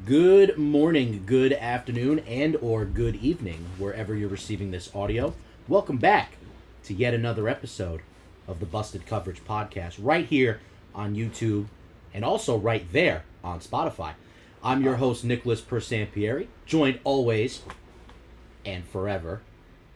Good morning, good afternoon, and or good evening, wherever you're receiving this audio. Welcome back to yet another episode of the Busted Coverage Podcast, right here on YouTube and also right there on Spotify. I'm your host, Nicholas Persampieri, joined always and forever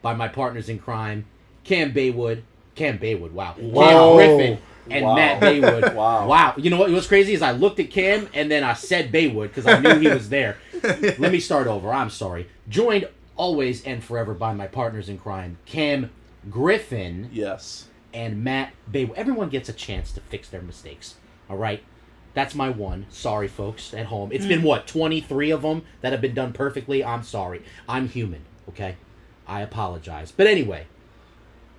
by my partners in crime, Cam Baywood, Cam Griffin, and Matt Baywood. Wow. You know what's crazy is I looked at Cam and then I said Baywood because I knew he was there. Let me start over. I'm sorry. Joined always and forever by my partners in crime, Cam Griffin. Yes. And Matt Baywood. Everyone gets a chance to fix their mistakes. All right? That's my one. Sorry, folks at home. It's been, 23 of them that have been done perfectly? I'm sorry. I'm human, okay? I apologize. But anyway,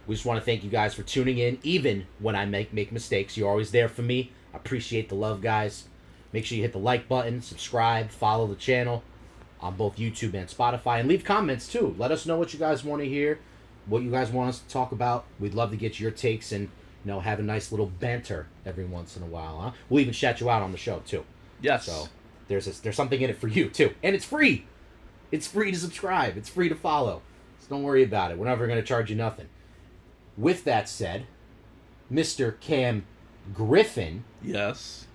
we just want to thank you guys for tuning in, even when I make mistakes. You're always there for me. I appreciate the love, guys. Make sure you hit the like button, subscribe, follow the channel on both YouTube and Spotify, and leave comments, too. Let us know what you guys want to hear, what you guys want us to talk about. We'd love to get your takes and, have a nice little banter every once in a while, huh? We'll even shout you out on the show, too. Yes. So there's something in it for you, too. And it's free. It's free to subscribe. It's free to follow. So don't worry about it. We're never going to charge you nothing. With that said, Mr. Cam Griffin. Yes.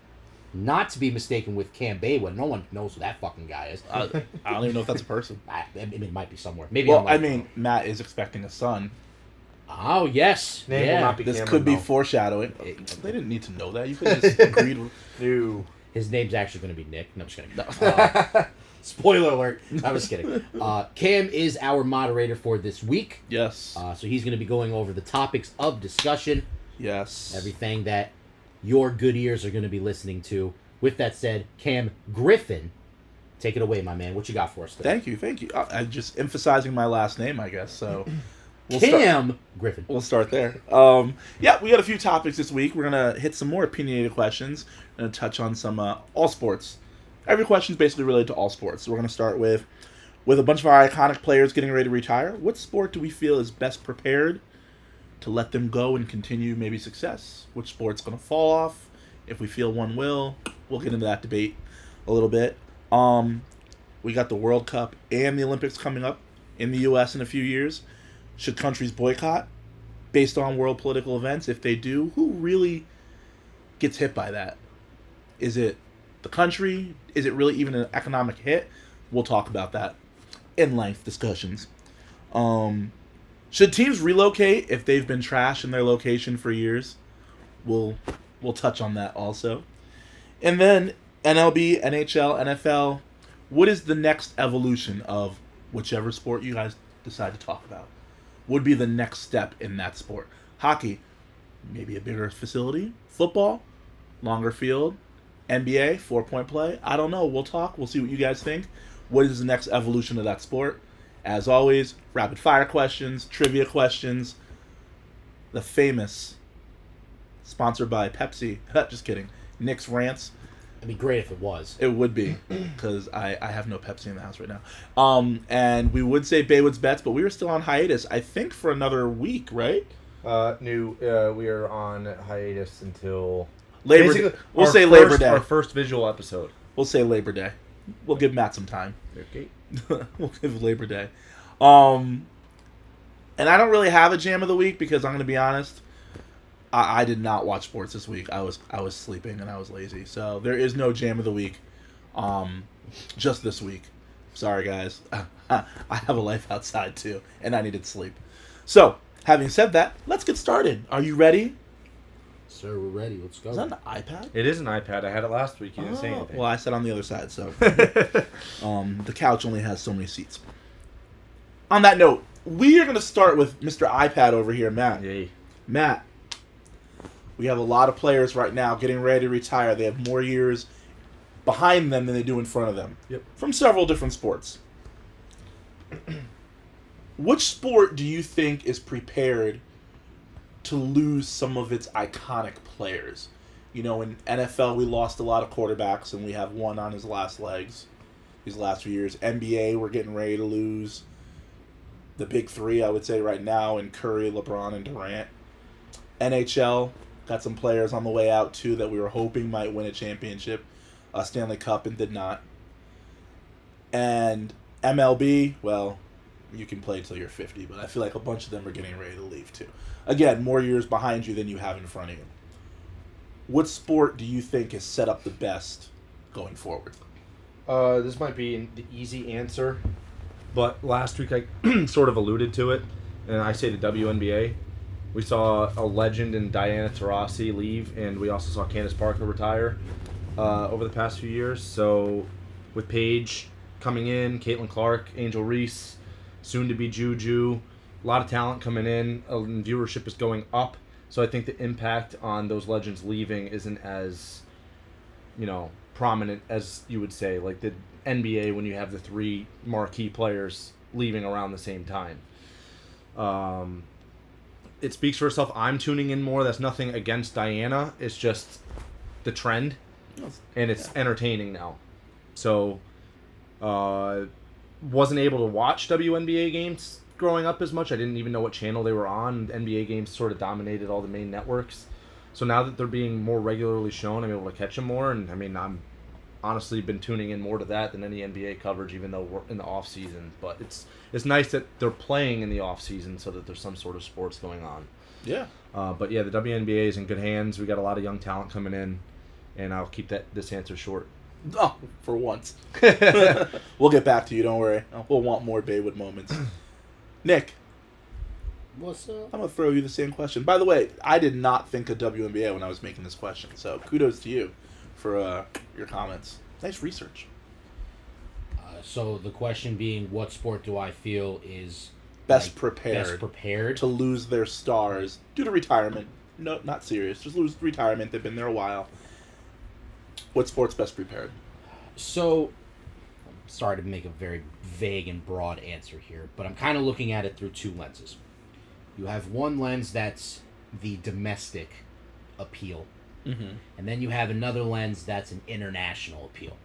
Not to be mistaken with Cam Baywood. No one knows who that fucking guy is. I don't even know if that's a person. It might be somewhere. Maybe. Well, Matt is expecting a son. Oh, yes. Name will not be this Cameron, could be though. foreshadowing. They didn't need to know that. You could have just agreed with... No. His name's actually going to be Nick. No, I'm just kidding. No. Spoiler alert. I was kidding. Cam is our moderator for this week. Yes. So he's going to be going over the topics of discussion. Yes. Everything that your good ears are going to be listening to. With that said, Cam Griffin, take it away, my man. What you got for us today? Thank you. I'm just emphasizing my last name, I guess. So, Griffin. We'll start there. We got a few topics this week. We're gonna hit some more opinionated questions. We're gonna touch on some all sports. Every question is basically related to all sports. So we're gonna start with a bunch of our iconic players getting ready to retire. What sport do we feel is best prepared to let them go and continue maybe success? Which sport's going to fall off? If we feel one will, we'll get into that debate a little bit. We got the World Cup and the Olympics coming up in the U.S. in a few years. Should countries boycott based on world political events? If they do, who really gets hit by that? Is it the country? Is it really even an economic hit? We'll talk about that in length discussions. Should teams relocate if they've been trash in their location for years? We'll touch on that also. And then MLB, NHL, NFL. What is the next evolution of whichever sport you guys decide to talk about? Would be the next step in that sport? Hockey, maybe a bigger facility. Football, longer field. NBA, 4-point play. I don't know. We'll talk. We'll see what you guys think. What is the next evolution of that sport? As always, rapid fire questions, trivia questions. The famous, sponsored by Pepsi. Just kidding. Nick's Rants. It'd be great if it was. It would be, because I have no Pepsi in the house right now. And we would say Baywood's Bets, but we were still on hiatus, I think, for another week, right? We are on hiatus until... Labor Day. Our first visual episode. We'll say Labor Day. We'll give Matt some time. Okay. We'll give Labor Day. And I don't really have a jam of the week because I'm going to be honest, I did not watch sports this week. I was sleeping and I was lazy. So there is no jam of the week just this week. Sorry, guys. I have a life outside too, and I needed sleep. So, having said that, let's get started. Are you ready? Sir, we're ready. Let's go. Is that an iPad? It is an iPad. I had it last week. You didn't say anything. Well, I sat on the other side, so the couch only has so many seats. On that note, we are going to start with Mr. iPad over here, Matt. Yay. Matt, we have a lot of players right now getting ready to retire. They have more years behind them than they do in front of them. Yep. From several different sports. Which sport do you think is prepared to lose some of its iconic players? You know, in NFL, we lost a lot of quarterbacks, and we have one on his last legs these last few years. NBA, we're getting ready to lose the big three, I would say, right now, in Curry, LeBron, and Durant. NHL, got some players on the way out, too, that we were hoping might win a championship, Stanley Cup, and did not. And MLB, well, you can play till you're 50, but I feel like a bunch of them are getting ready to leave too. Again, more years behind you than you have in front of you. What sport do you think is set up the best going forward? This might be the easy answer, but last week I sort of alluded to it, and I say the WNBA. We saw a legend in Diana Taurasi leave, and we also saw Candace Parker retire over the past few years. So with Paige coming in, Caitlin Clark, Angel Reese, soon to be Juju, a lot of talent coming in, and viewership is going up. So I think the impact on those legends leaving isn't as, prominent as you would say, like the NBA when you have the three marquee players leaving around the same time. It speaks for itself. I'm tuning in more. That's nothing against Diana. It's just the trend, and it's entertaining now. So, wasn't able to watch WNBA games growing up as much. I didn't even know what channel they were on. NBA games sort of dominated all the main networks. So now that they're being more regularly shown, I'm able to catch them more. And I'm honestly been tuning in more to that than any NBA coverage, even though we're in the off season. But it's nice that they're playing in the off season so that there's some sort of sports going on. Yeah. But yeah, the WNBA is in good hands. We got a lot of young talent coming in, and I'll keep this answer short. Oh, for once. We'll get back to you. Don't worry. We'll want more Baywood moments. Nick. What's up? I'm going to throw you the same question. By the way, I did not think of WNBA when I was making this question, so kudos to you for your comments. Nice research. So the question being, what sport do I feel is best prepared to to lose their stars due to retirement? No, not serious. Just lose retirement. They've been there a while. What sport's best prepared? So, I'm sorry to make a very vague and broad answer here, but I'm kind of looking at it through two lenses. You have one lens that's the domestic appeal, and then you have another lens that's an international appeal.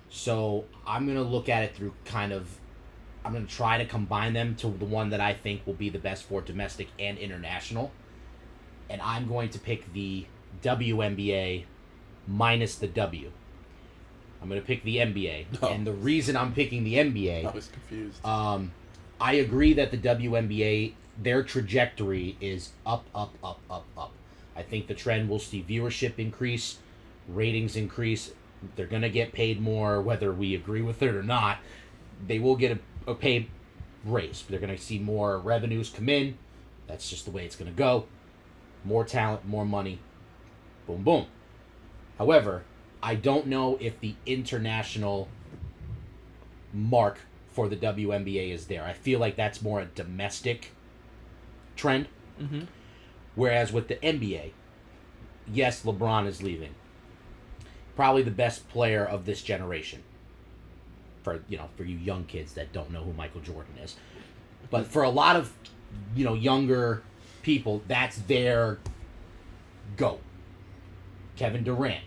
So I'm going to look at it through I'm going to try to combine them to the one that I think will be the best for domestic and international. And I'm going to pick the WNBA minus the W. I'm going to pick the NBA. Oh. And the reason I'm picking the NBA... I was confused. I agree that the WNBA, their trajectory is up, up, up, up, up. I think the trend will see viewership increase, ratings increase. They're going to get paid more, whether we agree with it or not. They will get a pay raise. They're going to see more revenues come in. That's just the way it's going to go. More talent, more money. Boom, boom. However, I don't know if the international mark for the WNBA is there. I feel like that's more a domestic trend. Whereas with the NBA, yes, LeBron is leaving. Probably the best player of this generation. For you young kids that don't know who Michael Jordan is. But for a lot of, younger people, that's their GOAT. Kevin Durant.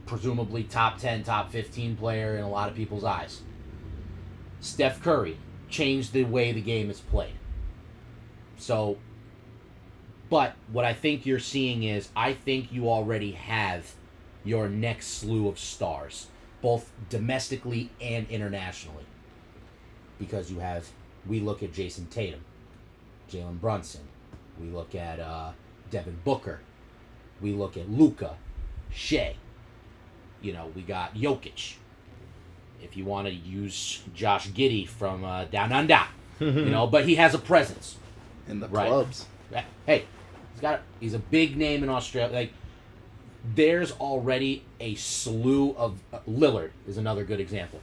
Presumably top 10, top 15 player in a lot of people's eyes. Steph Curry changed the way the game is played. So, but what I think you're seeing is, I think you already have your next slew of stars, both domestically and internationally. Because we look at Jason Tatum, Jalen Brunson, we look at Devin Booker, we look at Luka, Shea, we got Jokic. If you want to use Josh Giddey from Down Under, but he has a presence in the clubs. Hey, he's a big name in Australia. Like, there's already a slew of Lillard is another good example.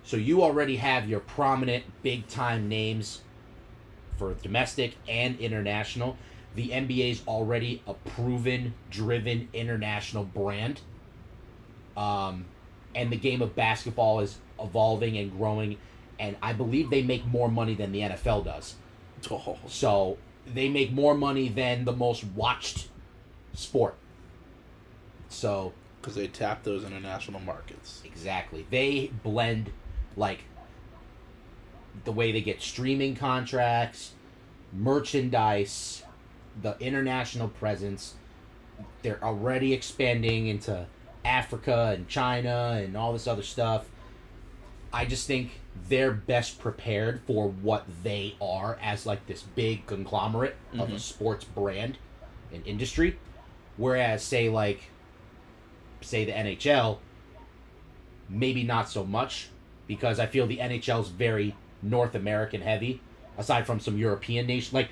So you already have your prominent big time names for domestic and international. The NBA's already a proven, driven international brand. And the game of basketball is evolving and growing, and I believe they make more money than the NFL does. Oh. So they make more money than the most watched sport. So because they tap those international markets. Exactly. They blend, like, the way they get streaming contracts, merchandise, the international presence. They're already expanding into Africa and China and all this other stuff. I just think they're best prepared for what they are as like this big conglomerate of a sports brand and industry. Whereas say the NHL, maybe not so much, because I feel the NHL is very North American heavy, aside from some European nations. Like,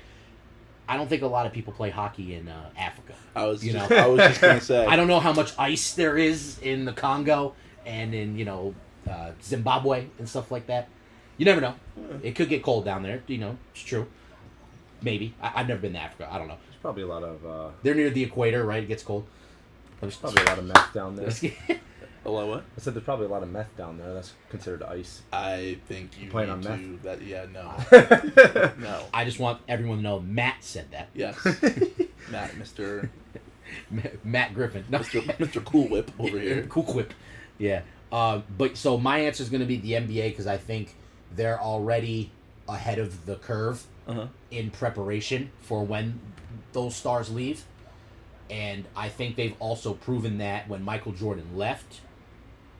I don't think a lot of people play hockey in Africa. I was just gonna say. I don't know how much ice there is in the Congo and in Zimbabwe and stuff like that. You never know. It could get cold down there. It's true. Maybe. I've never been to Africa. I don't know. There's probably a lot of. They're near the equator, right? It gets cold. There's probably a lot of meth down there. A lot what? I said there's probably a lot of meth down there. That's considered ice. I think you playing need on to. That no. I just want everyone to know Matt said that. Yes. Matt, Mr. Matt Griffin. No. Mr. Cool Whip over here. Cool Whip. Yeah. But so my answer is going to be the NBA because I think they're already ahead of the curve in preparation for when those stars leave. And I think they've also proven that when Michael Jordan left,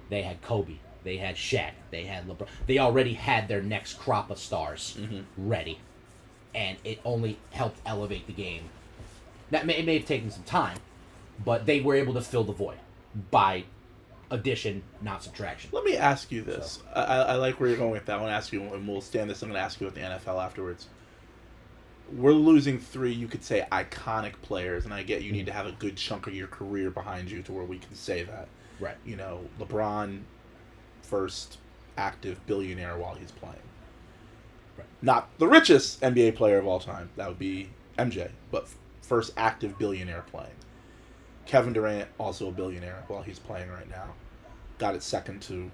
they had Kobe, they had Shaq, they had LeBron. They already had their next crop of stars ready. And it only helped elevate the game. Now, it may have taken some time, but they were able to fill the void by addition, not subtraction. Let me ask you this. So. I like where you're going with that. I want to ask you, and we'll stand this. I'm going to ask you about the NFL afterwards. We're losing 3, you could say, iconic players, and I get you need to have a good chunk of your career behind you to where we can say that. Right. LeBron, first active billionaire while he's playing. Right. Not the richest NBA player of all time. That would be MJ, but first active billionaire playing. Kevin Durant, also a billionaire while he's playing right now. Got it second to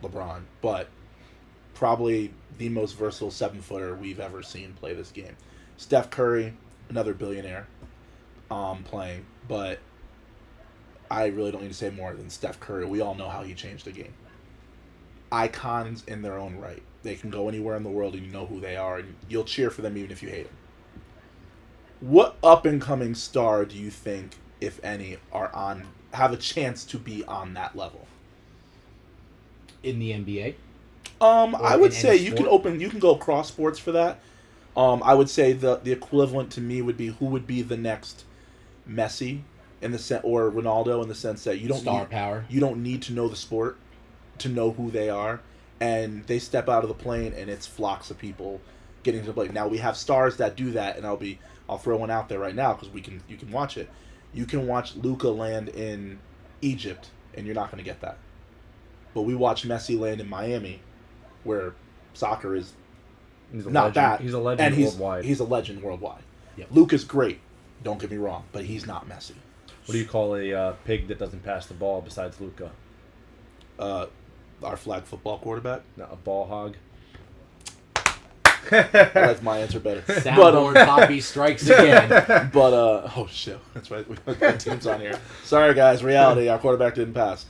LeBron, but probably the most versatile 7-footer we've ever seen play this game. Steph Curry, another billionaire, playing, but I really don't need to say more than Steph Curry. We all know how he changed the game. Icons in their own right. They can go anywhere in the world and you know who they are, and you'll cheer for them even if you hate them. What up-and-coming star do you think, if any, have a chance to be on that level? In the NBA? I would say you can go cross sports for that. I would say the equivalent to me would be who would be the next Messi in the or Ronaldo, in the sense that you don't need to know the sport to know who they are, and they step out of the plane and it's flocks of people getting to play. Now we have stars that do that, and I'll throw one out there right now because you can watch it. You can watch Luka land in Egypt and you're not going to get that. But we watch Messi land in Miami, where soccer is not that. He's a legend worldwide. He's a legend worldwide. Yep. Luka's great, don't get me wrong, but he's not Messi. What do you call a pig that doesn't pass the ball besides Luka? Our flag football quarterback? No, a ball hog. I like my answer better. Soundboard Poppy strikes again. But, oh shit, that's right. We got teams on here. Sorry guys, reality, our quarterback didn't pass.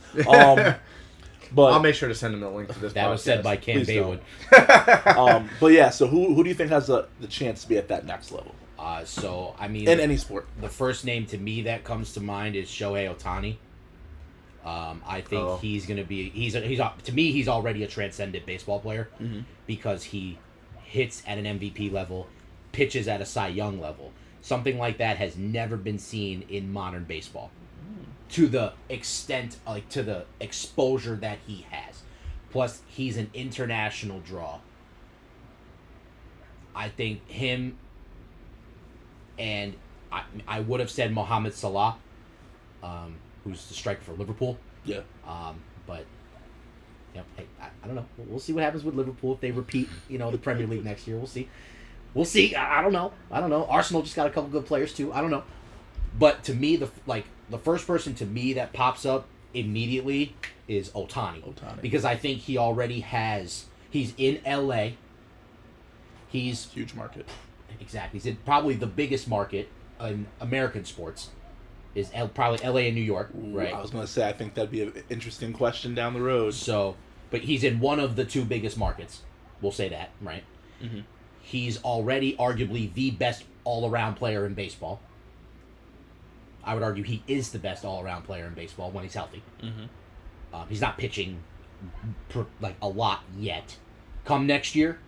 But I'll make sure to send him a link to this. That was said by Cam Baywood. But yeah, so who do you think has the chance to be at that next level? So I mean, in any sport, the first name to me that comes to mind is Shohei Ohtani. I think he's gonna be to me he's already a transcendent baseball player because he hits at an MVP level, pitches at a Cy Young level. Something like that has never been seen in modern baseball. To the extent, to the exposure that he has. Plus, he's an international draw. I think him, and I would have said Mohamed Salah, who's the striker for Liverpool. Yeah. But, hey, I don't know. We'll see what happens with Liverpool if they repeat, the Premier League next year. We'll see. I don't know. Arsenal just got a couple good players, too. I don't know. But to me, the first person to me that pops up immediately is Ohtani. Because I think he already he's in LA. He's huge market. Exactly. He's in probably the biggest market in American sports is probably LA and New York, right? I was going to say, I think that'd be an interesting question down the road. So, but he's in one of the 2 biggest markets. We'll say that, right? Mm-hmm. He's already arguably the best all-around player in baseball. I would argue he is the best all-around player in baseball when he's healthy. Mm-hmm. He's not pitching like a lot yet. Come next year,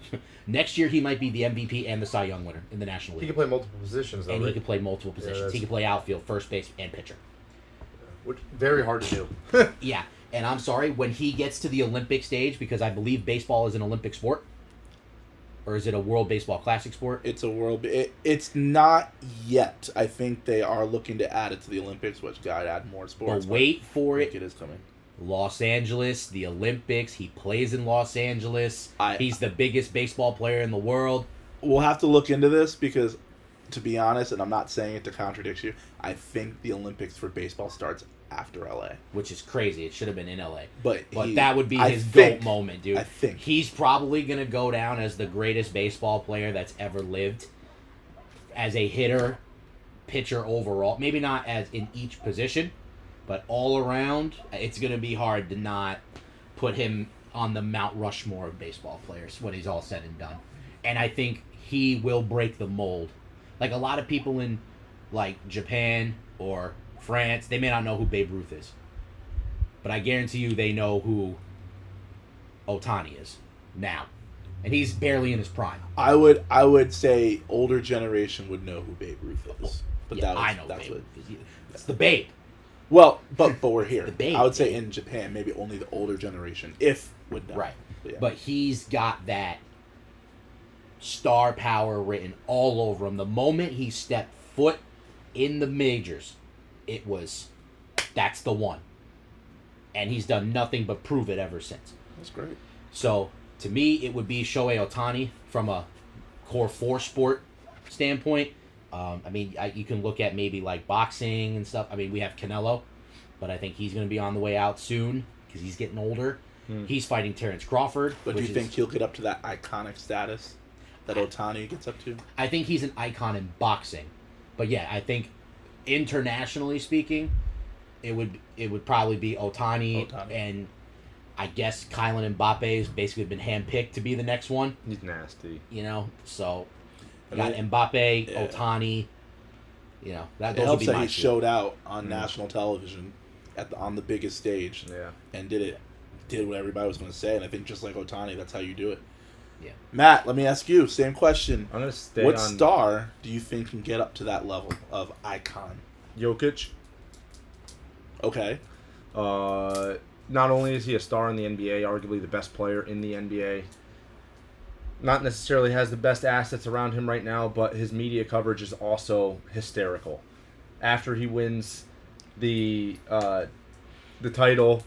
he might be the MVP and the Cy Young winner in the National League. He can play multiple positions, though, and right? he can play multiple positions. He can play outfield, first base, and pitcher. Which very hard to do. Yeah, and I'm sorry, when he gets to the Olympic stage, because I believe baseball is an Olympic sport, or is it a World Baseball Classic sport? It's a world. It's not yet. I think they are looking to add it to the Olympics, which got to add more sports. But wait for I it. think it is coming. Los Angeles, the Olympics. He plays in Los Angeles. He's the biggest baseball player in the world. We'll have to look into this because, to be honest, and I'm not saying it to contradict you, I think the Olympics for baseball starts after LA. Which is crazy. It should have been in LA. But that would be his GOAT moment, dude. I think. He's probably going to go down as the greatest baseball player that's ever lived. As a hitter, pitcher overall. Maybe not as in each position, but all around, it's going to be hard to not put him on the Mount Rushmore of baseball players when he's all said and done. And I think he will break the mold. Like a lot of people in like Japan or France, they may not know who Babe Ruth is. But I guarantee you they know who Ohtani is now. And he's barely in his prime. I would say older generation would know who Babe Ruth is. But yeah, I know Babe Ruth is. It's the Babe. Well, but we're here. The Babe. I would say in Japan, maybe only the older generation, would know. Right. Yeah. But he's got that star power written all over him. The moment he stepped foot in the majors, that's the one. And he's done nothing but prove it ever since. That's great. So, to me, it would be Shohei Ohtani from a core 4 sport standpoint. You can look at maybe like boxing and stuff. I mean, we have Canelo, but I think he's going to be on the way out soon because he's getting older. He's fighting Terrence Crawford. But do you think he'll get up to that iconic status that Ohtani gets up to? I think he's an icon in boxing. But yeah, I think internationally speaking, it would probably be Ohtani. And I guess Kylian Mbappe has basically been handpicked to be the next one. He's nasty. So you got Mbappe, yeah. Ohtani. Those it helps would be that my he two. showed out on national television on the biggest stage. Yeah. And did what everybody was going to say. And I think just like Ohtani, that's how you do it. Yeah. Matt, let me ask you, same question. I'm going to stay What on star do you think can get up to that level of icon? Jokic. Okay. Not only is he a star in the NBA, arguably the best player in the NBA, not necessarily has the best assets around him right now, but his media coverage is also hysterical. After he wins the title,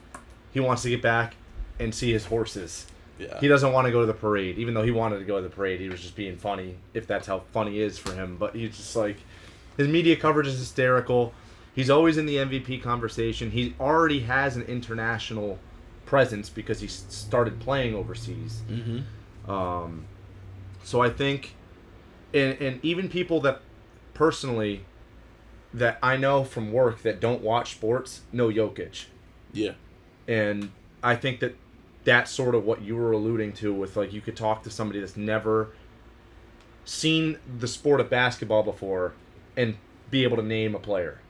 he wants to get back and see his horses. Yeah. He doesn't want to go to the parade, even though he wanted to go to the parade. He was just being funny, if that's how funny is for him. But he's just like, his media coverage is hysterical. He's always in the MVP conversation. He already has an international presence because he started playing overseas. Mm-hmm. So I think, and even people that personally that I know from work that don't watch sports know Jokic. Yeah. And I think that that's sort of what you were alluding to with, like, you could talk to somebody that's never seen the sport of basketball before and be able to name a player.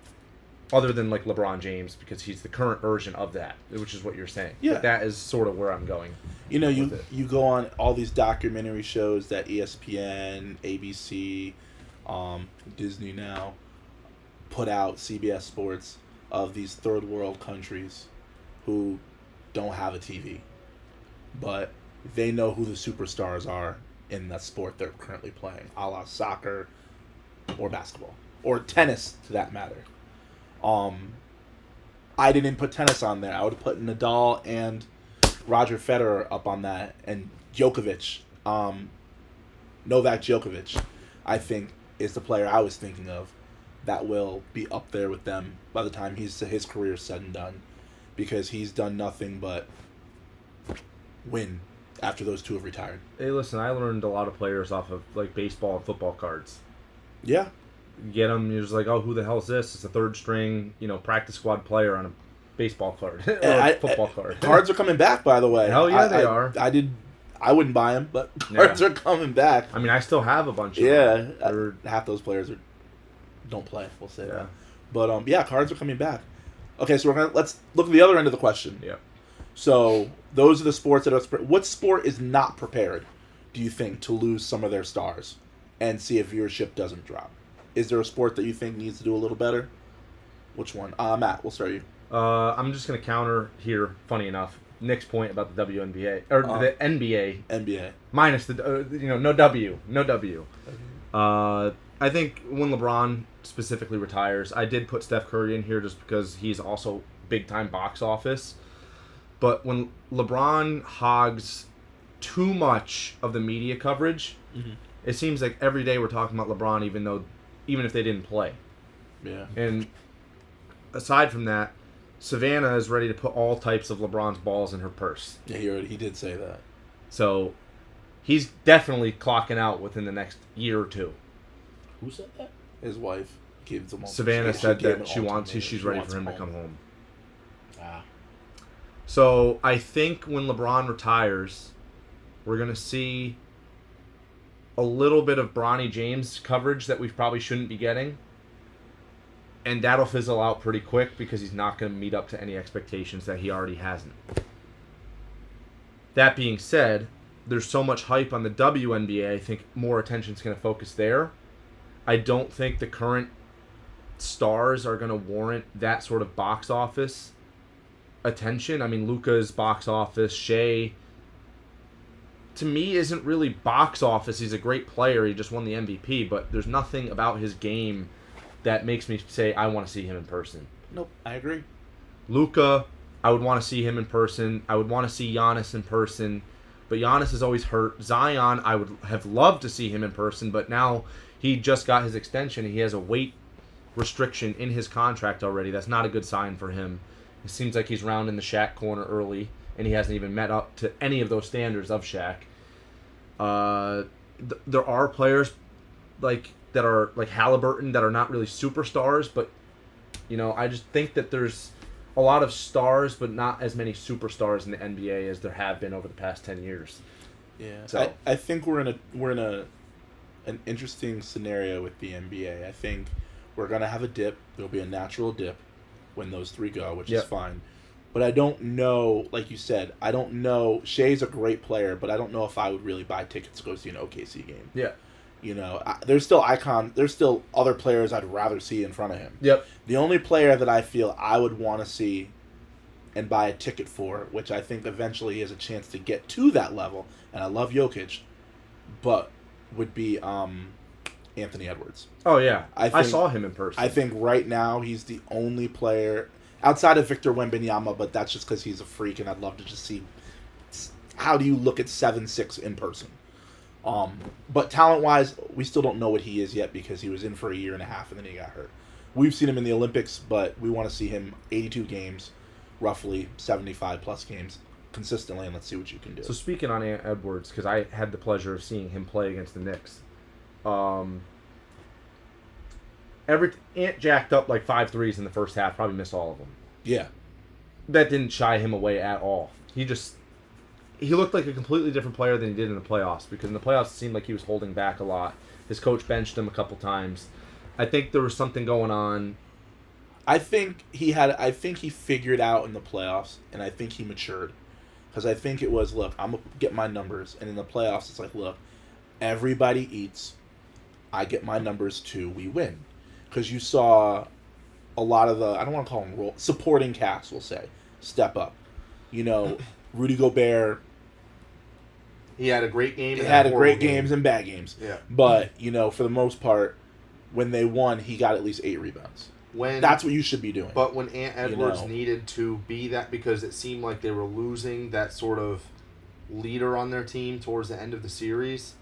Other than, like, LeBron James, because he's the current version of that, which is what you're saying. Yeah. But that is sort of where I'm going. You go on all these documentary shows that ESPN, ABC, Disney now put out, CBS Sports, of these third world countries who don't have a TV. But they know who the superstars are in that sport they're currently playing, a la soccer or basketball. Or tennis, to that matter. I didn't put tennis on there. I would have put Nadal and Roger Federer up on that, and Djokovic, Novak Djokovic, I think is the player I was thinking of that will be up there with them by the time his career's said and done, because he's done nothing but win after those two have retired. Hey, listen, I learned a lot of players off of, like, baseball and football cards. Yeah. You get them, you're just like, oh, who the hell is this? It's a third string, practice squad player on a baseball card or football card. Cards are coming back, by the way. Hell yeah, they are. I wouldn't buy them, but cards are coming back. I mean, I still have a bunch of yeah, them. half those players are don't play. We'll say Yeah. that. But yeah, cards are coming back. Okay, so let's look at the other end of the question. Yeah. So those are the sports that are. What sport is not prepared, do you think, to lose some of their stars, and see if viewership doesn't drop? Is there a sport that you think needs to do a little better? Which one? Matt, we'll start you. I'm just gonna counter here. Funny enough, Nick's point about the WNBA or the NBA. NBA. Minus the no W. I think when LeBron specifically retires, I did put Steph Curry in here just because he's also big time box office. But when LeBron hogs too much of the media coverage, it seems like every day we're talking about LeBron, even if they didn't play. Yeah. And aside from that, Savannah is ready to put all types of LeBron's balls in her purse. Yeah, he did say that. So he's definitely clocking out within the next year or two. Who said that? His wife gave him. Savannah said gave that him she's ready for him to come home. Ah. So I think when LeBron retires, we're going to see a little bit of Bronny James coverage that we probably shouldn't be getting. And that'll fizzle out pretty quick because he's not going to meet up to any expectations that he already hasn't. That being said, there's so much hype on the WNBA, I think more attention's going to focus there. I don't think the current stars are going to warrant that sort of box office attention. I mean, Luka's box office, Shea, to me, isn't really box office. He's a great player. He just won the MVP, but there's nothing about his game that makes me say I want to see him in person. Nope, I agree. Luka, I would want to see him in person. I would want to see Giannis in person, but Giannis is always hurt. Zion, I would have loved to see him in person, but now he just got his extension and he has a weight restriction in his contract already. That's not a good sign for him. It seems like he's rounding the Shaq corner early, and he hasn't even met up to any of those standards of Shaq. There are players that are like Halliburton that are not really superstars, but I just think that there's a lot of stars, but not as many superstars in the NBA as there have been over the past 10 years. Yeah, So I think we're in an interesting scenario with the NBA. I think we're gonna have a dip. There'll be a natural dip when those three go, which is fine. But I don't know, like you said, I don't know. Shea's a great player, but I don't know if I would really buy tickets to go see an OKC game. Yeah. There's still there's still other players I'd rather see in front of him. Yep. The only player that I feel I would want to see and buy a ticket for, which I think eventually he has a chance to get to that level, and I love Jokic, but would be Anthony Edwards. Oh, yeah. I I saw him in person. I think right now he's the only player outside of Victor Wembanyama, but that's just because he's a freak, and I'd love to just see how do you look at 7'6" in person. But talent-wise, we still don't know what he is yet because he was in for a year and a half and then he got hurt. We've seen him in the Olympics, but we want to see him 82 games, roughly 75-plus games consistently, and let's see what you can do. So speaking on Ant Edwards, because I had the pleasure of seeing him play against the Knicks, Ant jacked up like 5 threes in the first half, probably missed all of them. Yeah. That didn't shy him away at all. He looked like a completely different player than he did in the playoffs, because in the playoffs it seemed like he was holding back a lot. His coach benched him a couple times. I think there was something going on. I think he figured out in the playoffs, and I think he matured. Because I think it was, look, I'm going to get my numbers. And in the playoffs, it's like, look, everybody eats. I get my numbers too. We win. Because you saw a lot of the, I don't want to call them supporting cast, we'll say, step up. Rudy Gobert. He had a great game. He had great games and bad games. Yeah. But, for the most part, when they won, he got at least 8 rebounds. That's what you should be doing. But when Ant Edwards needed to be that, because it seemed like they were losing that sort of leader on their team towards the end of the series,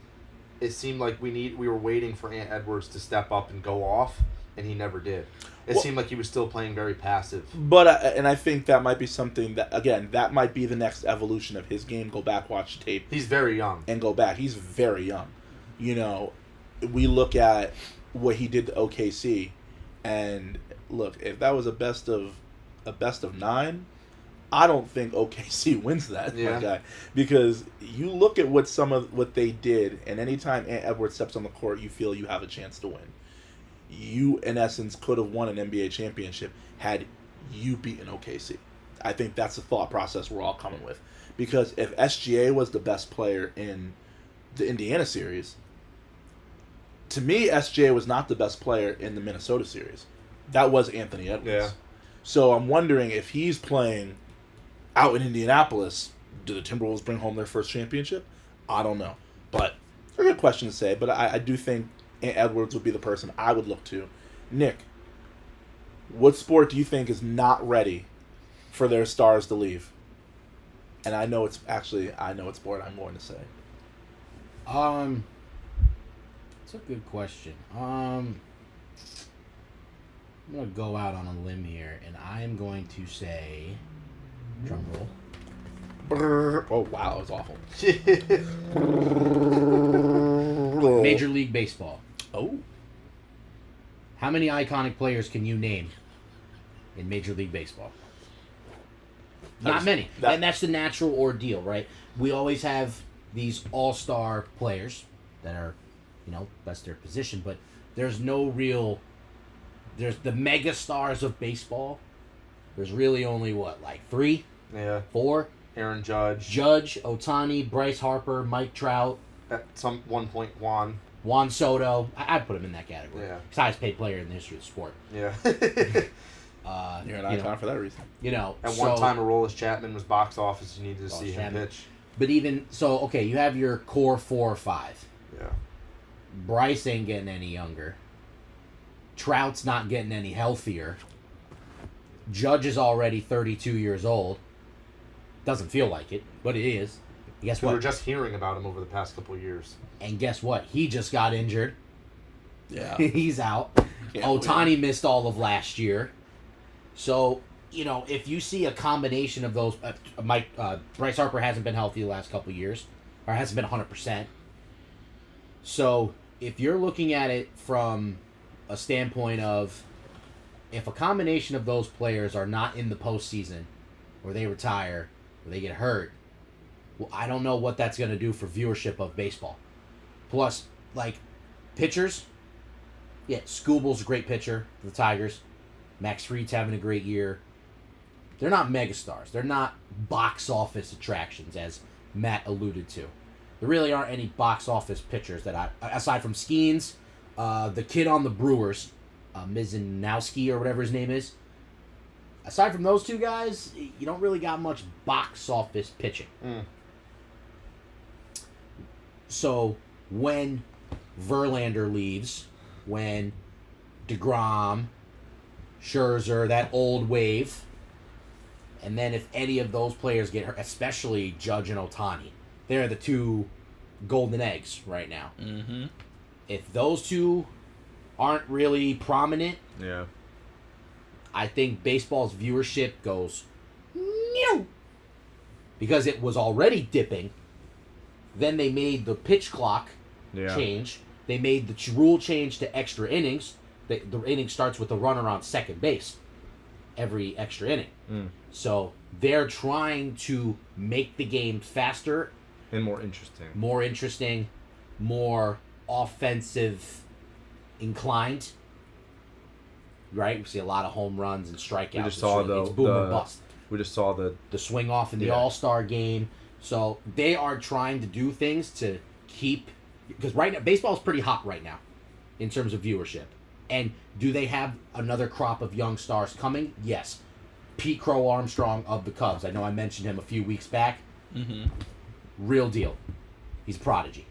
it seemed like we were waiting for Ant Edwards to step up and go off, and he never did. It seemed like he was still playing very passive. But and I think that might be something that, again, that might be the next evolution of his game. Go back, watch the tape. He's very young. And go back. He's very young. We look at what he did to OKC, and look, if that was a best of 9, I don't think OKC wins that, my guy. Because you look at what they did, and anytime Ant Edwards steps on the court, you feel you have a chance to win. you, in essence, could have won an NBA championship had you beaten OKC. I think that's the thought process we're all coming with. Because if SGA was the best player in the Indiana series, to me, SGA was not the best player in the Minnesota series. That was Anthony Edwards. Yeah. So I'm wondering if he's playing out in Indianapolis, do the Timberwolves bring home their first championship? I don't know. But it's a good question to say. But I do think Edwards would be the person I would look to. Nick, what sport do you think is not ready for their stars to leave? And I know what sport I'm going to say. It's a good question. I'm gonna go out on a limb here, and I'm going to say, drum roll. Oh wow, that was awful. Major League Baseball. Oh. How many iconic players can you name in Major League Baseball? Not many. And that's the natural ordeal, right? We always have these all-star players that are, that's their position, but there's no real... There's the mega stars of baseball. There's really only, 3? Yeah. 4? Aaron Judge. Judge, Ohtani, Bryce Harper, Mike Trout. At some one point, Juan. Juan Soto. I'd put him in that category. Yeah. He's the highest paid player in the history of the sport. Yeah. You're an icon for that reason. At one time, Aroldis Chapman was box office. You needed to see him pitch. But even so, okay, you have your core 4 or 5. Yeah. Bryce ain't getting any younger. Trout's not getting any healthier. Judge is already 32 years old. Doesn't feel like it, but it is. And guess what? We were just hearing about him over the past couple of years. And guess what? He just got injured. Yeah. He's out. Ohtani missed all of last year. So, if you see a combination of those... Bryce Harper hasn't been healthy the last couple of years. Or hasn't been 100%. So, if you're looking at it from a standpoint of... If a combination of those players are not in the postseason, or they retire, or they get hurt, well, I don't know what that's going to do for viewership of baseball. Plus, pitchers... Yeah, Skubal's a great pitcher for the Tigers. Max Fried's having a great year. They're not megastars. They're not box office attractions, as Matt alluded to. There really aren't any box office pitchers that aside from Skeens, the kid on the Brewers, Mizanowski or whatever his name is. Aside from those two guys, you don't really got much box office pitching. So when Verlander leaves, when DeGrom, Scherzer, that old wave, and then if any of those players get hurt, especially Judge and Ohtani, they're the two golden eggs right now. Mm-hmm. If those two aren't really prominent, Yeah. I think baseball's viewership goes meow, because it was already dipping. Then they made the pitch clock change. They made the rule change to extra innings. The inning starts with a runner on second base every extra inning. So they're trying to make the game faster. And more interesting. More interesting, more offensive inclined. Right? We see a lot of home runs and strikeouts. We just saw it's boom or bust. We just saw the swing off in the All-Star game. So they are trying to do things to keep... Because right now, baseball is pretty hot right now in terms of viewership. And do they have another crop of young stars coming? Yes. Pete Crow Armstrong of the Cubs. I know I mentioned him a few weeks back. Mm-hmm. Real deal. He's a prodigy.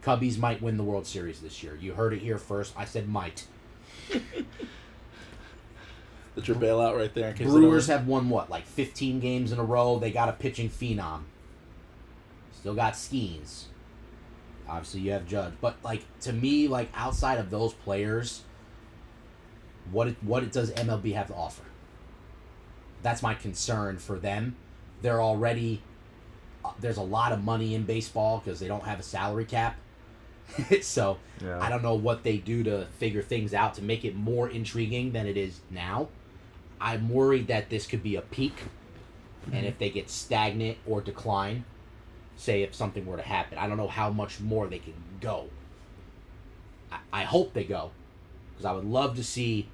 Cubbies might win the World Series this year. You heard it here first. I said might. That's your bailout right there. In case Brewers have won, 15 games in a row. They got a pitching phenom. Still got Skeens. Obviously, you have Judge. But, to me, outside of those players, what does MLB have to offer? That's my concern for them. They're already... there's a lot of money in baseball because they don't have a salary cap. So, I don't know what they do to figure things out to make it more intriguing than it is now. I'm worried that this could be a peak. And if they get stagnant or decline... Say if something were to happen. I don't know how much more they can go. I hope they go. Because I would love to see,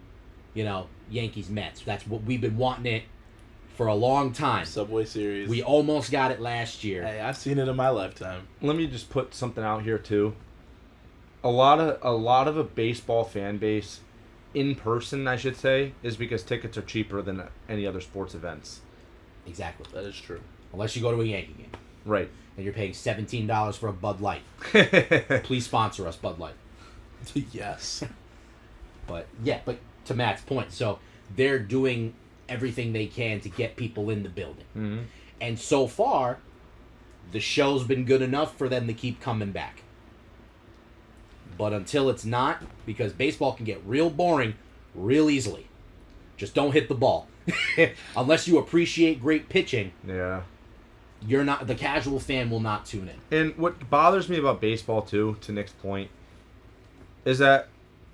Yankees Mets. That's what we've been wanting it for a long time. Subway Series. We almost got it last year. Hey, I've seen it in my lifetime. Let me just put something out here too. A lot of a baseball fan base, in person, I should say, is because tickets are cheaper than any other sports events. Exactly. That is true. Unless you go to a Yankee game. Right. And you're paying $17 for a Bud Light. Please sponsor us, Bud Light. Yes. But to Matt's point, so they're doing everything they can to get people in the building. Mm-hmm. And so far, the show's been good enough for them to keep coming back. But until it's not, because baseball can get real boring real easily. Just don't hit the ball. Unless you appreciate great pitching, Yeah. the casual fan will not tune in. And what bothers me about baseball too, to Nick's point, is that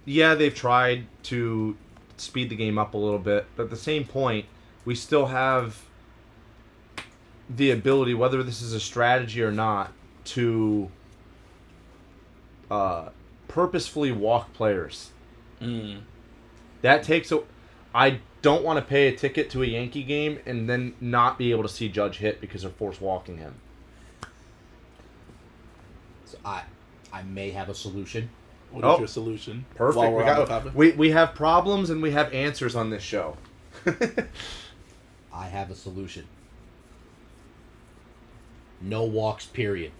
they've tried to speed the game up a little bit, but at the same point, we still have the ability, whether this is a strategy or not, to purposefully walk players. That takes I don't want to pay a ticket to a Yankee game and then not be able to see Judge hit because they're force walking him. So I may have a solution. What is your solution? Perfect. While we're on the topic? We have problems and we have answers on this show. I have a solution. No walks, period.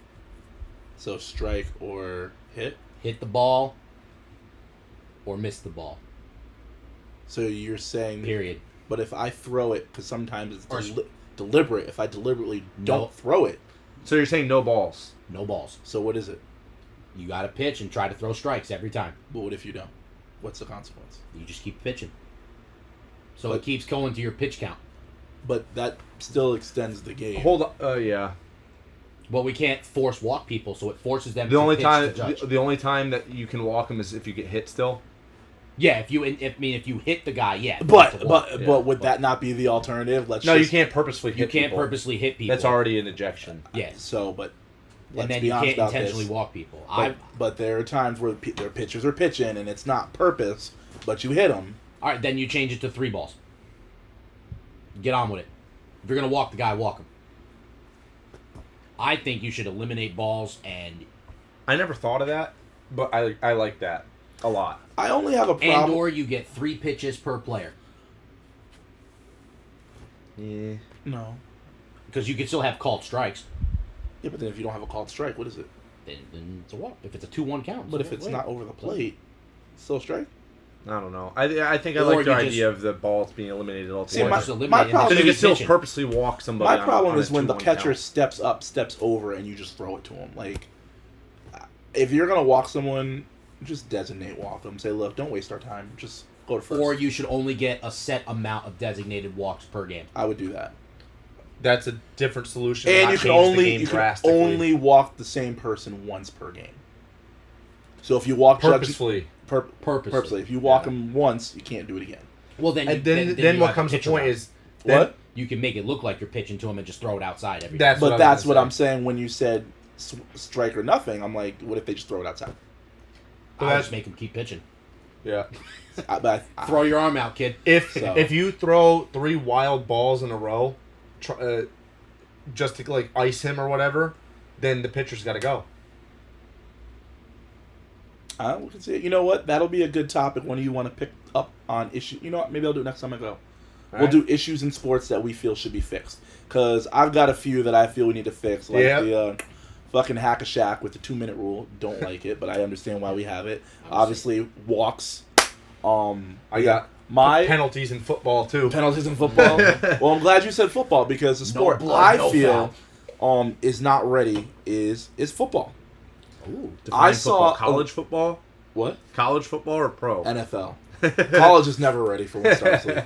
So strike or hit? Hit the ball or miss the ball. So you're saying... Period. But if I throw it, because sometimes it's Or- deliberate, if I deliberately No. don't throw it, So you're saying no balls? No balls. so what is it? You got to pitch and try to throw strikes every time. But what if you don't? What's the consequence? You just keep pitching. So But- it keeps going to your pitch count. But that still extends the game. Hold on. Yeah. But we can't force walk people, so it forces them The to only pitch time to Judge. the only time that you can walk them is if you get hit still. Yeah, if you hit the guy, yeah. But it's a walk. Yeah. but would that not be the alternative? Let's No, you just, can't purposely hit You can't people. purposely hit people. That's already an ejection. Yes. So, but let's And then be you honest can't about intentionally this. walk people. But there are times where their pitchers are pitching and it's not purpose, but you hit them. All right, then you change it to 3 balls. Get on with it. If you're going to walk the guy, walk him. I think you should eliminate balls and I never thought of that, but I like that a lot. I only have a problem. or you get 3 pitches per player. Yeah. No. Because you can still have called strikes. Yeah, but then if you don't have a called strike, what is it? Then it's a walk. If it's a 2-1 count. But if it's not over the plate, still strike? I don't know. I think I Or like the you idea of the balls being eliminated See, altogether. my- just eliminate my and problem Then you keep can still pitching. purposely walk somebody. My problem on is a when the 2-1 catcher count. steps up, steps over, and you just throw it to him. Like, if you're going to walk someone, just designate walk them. Say, look, don't waste our time. Just go to first. Or you should only get a set amount of designated walks per game. I would do that. That's a different solution. And not you can change the only game you can drastically. only walk the same person once per game. So if you walk purposefully. purposely, if you walk them once, you can't do it again. Well, then, And you, then you what have comes a the pitch point around. is then- What? You can make it look like you're pitching to him and just throw it outside every That's time. what I But was that's gonna what say. I'm saying when you said strike or nothing. I'm like, what if they just throw it outside? I'll just make him keep pitching. Yeah. Throw your arm out, kid. If you throw 3 wild balls in a row, just to like ice him or whatever, then the pitcher's got to go. We can see it. You know what? That'll be a good topic when you want to pick up on issue. You know what? Maybe I'll do it next time I go. We'll do issues in sports that we feel should be fixed. Because I've got a few that I feel we need to fix. Like the fucking hack-a-shack with the 2-minute rule. Don't like it, but I understand why we have it. Obviously, walks. I got my penalties in football too. penalties in football. Well, I'm glad you said football because the sport blood, no I feel is not ready is football. Ooh. Define I football. saw college football, What? college football or pro. NFL. College is never ready for one starts league.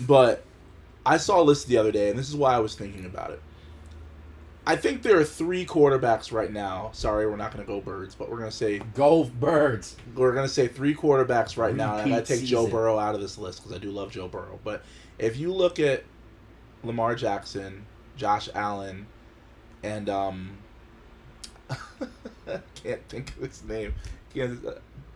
But I saw a list the other day, and this is why I was thinking about it. I think there are 3 quarterbacks right now. Sorry, we're not going to go Birds, but we're going to say Go Birds. 3 quarterbacks right now. And I got to take Repeat Joe season. Burrow out of this list because I do love Joe Burrow. But if you look at Lamar Jackson, Josh Allen, and can't think of his name.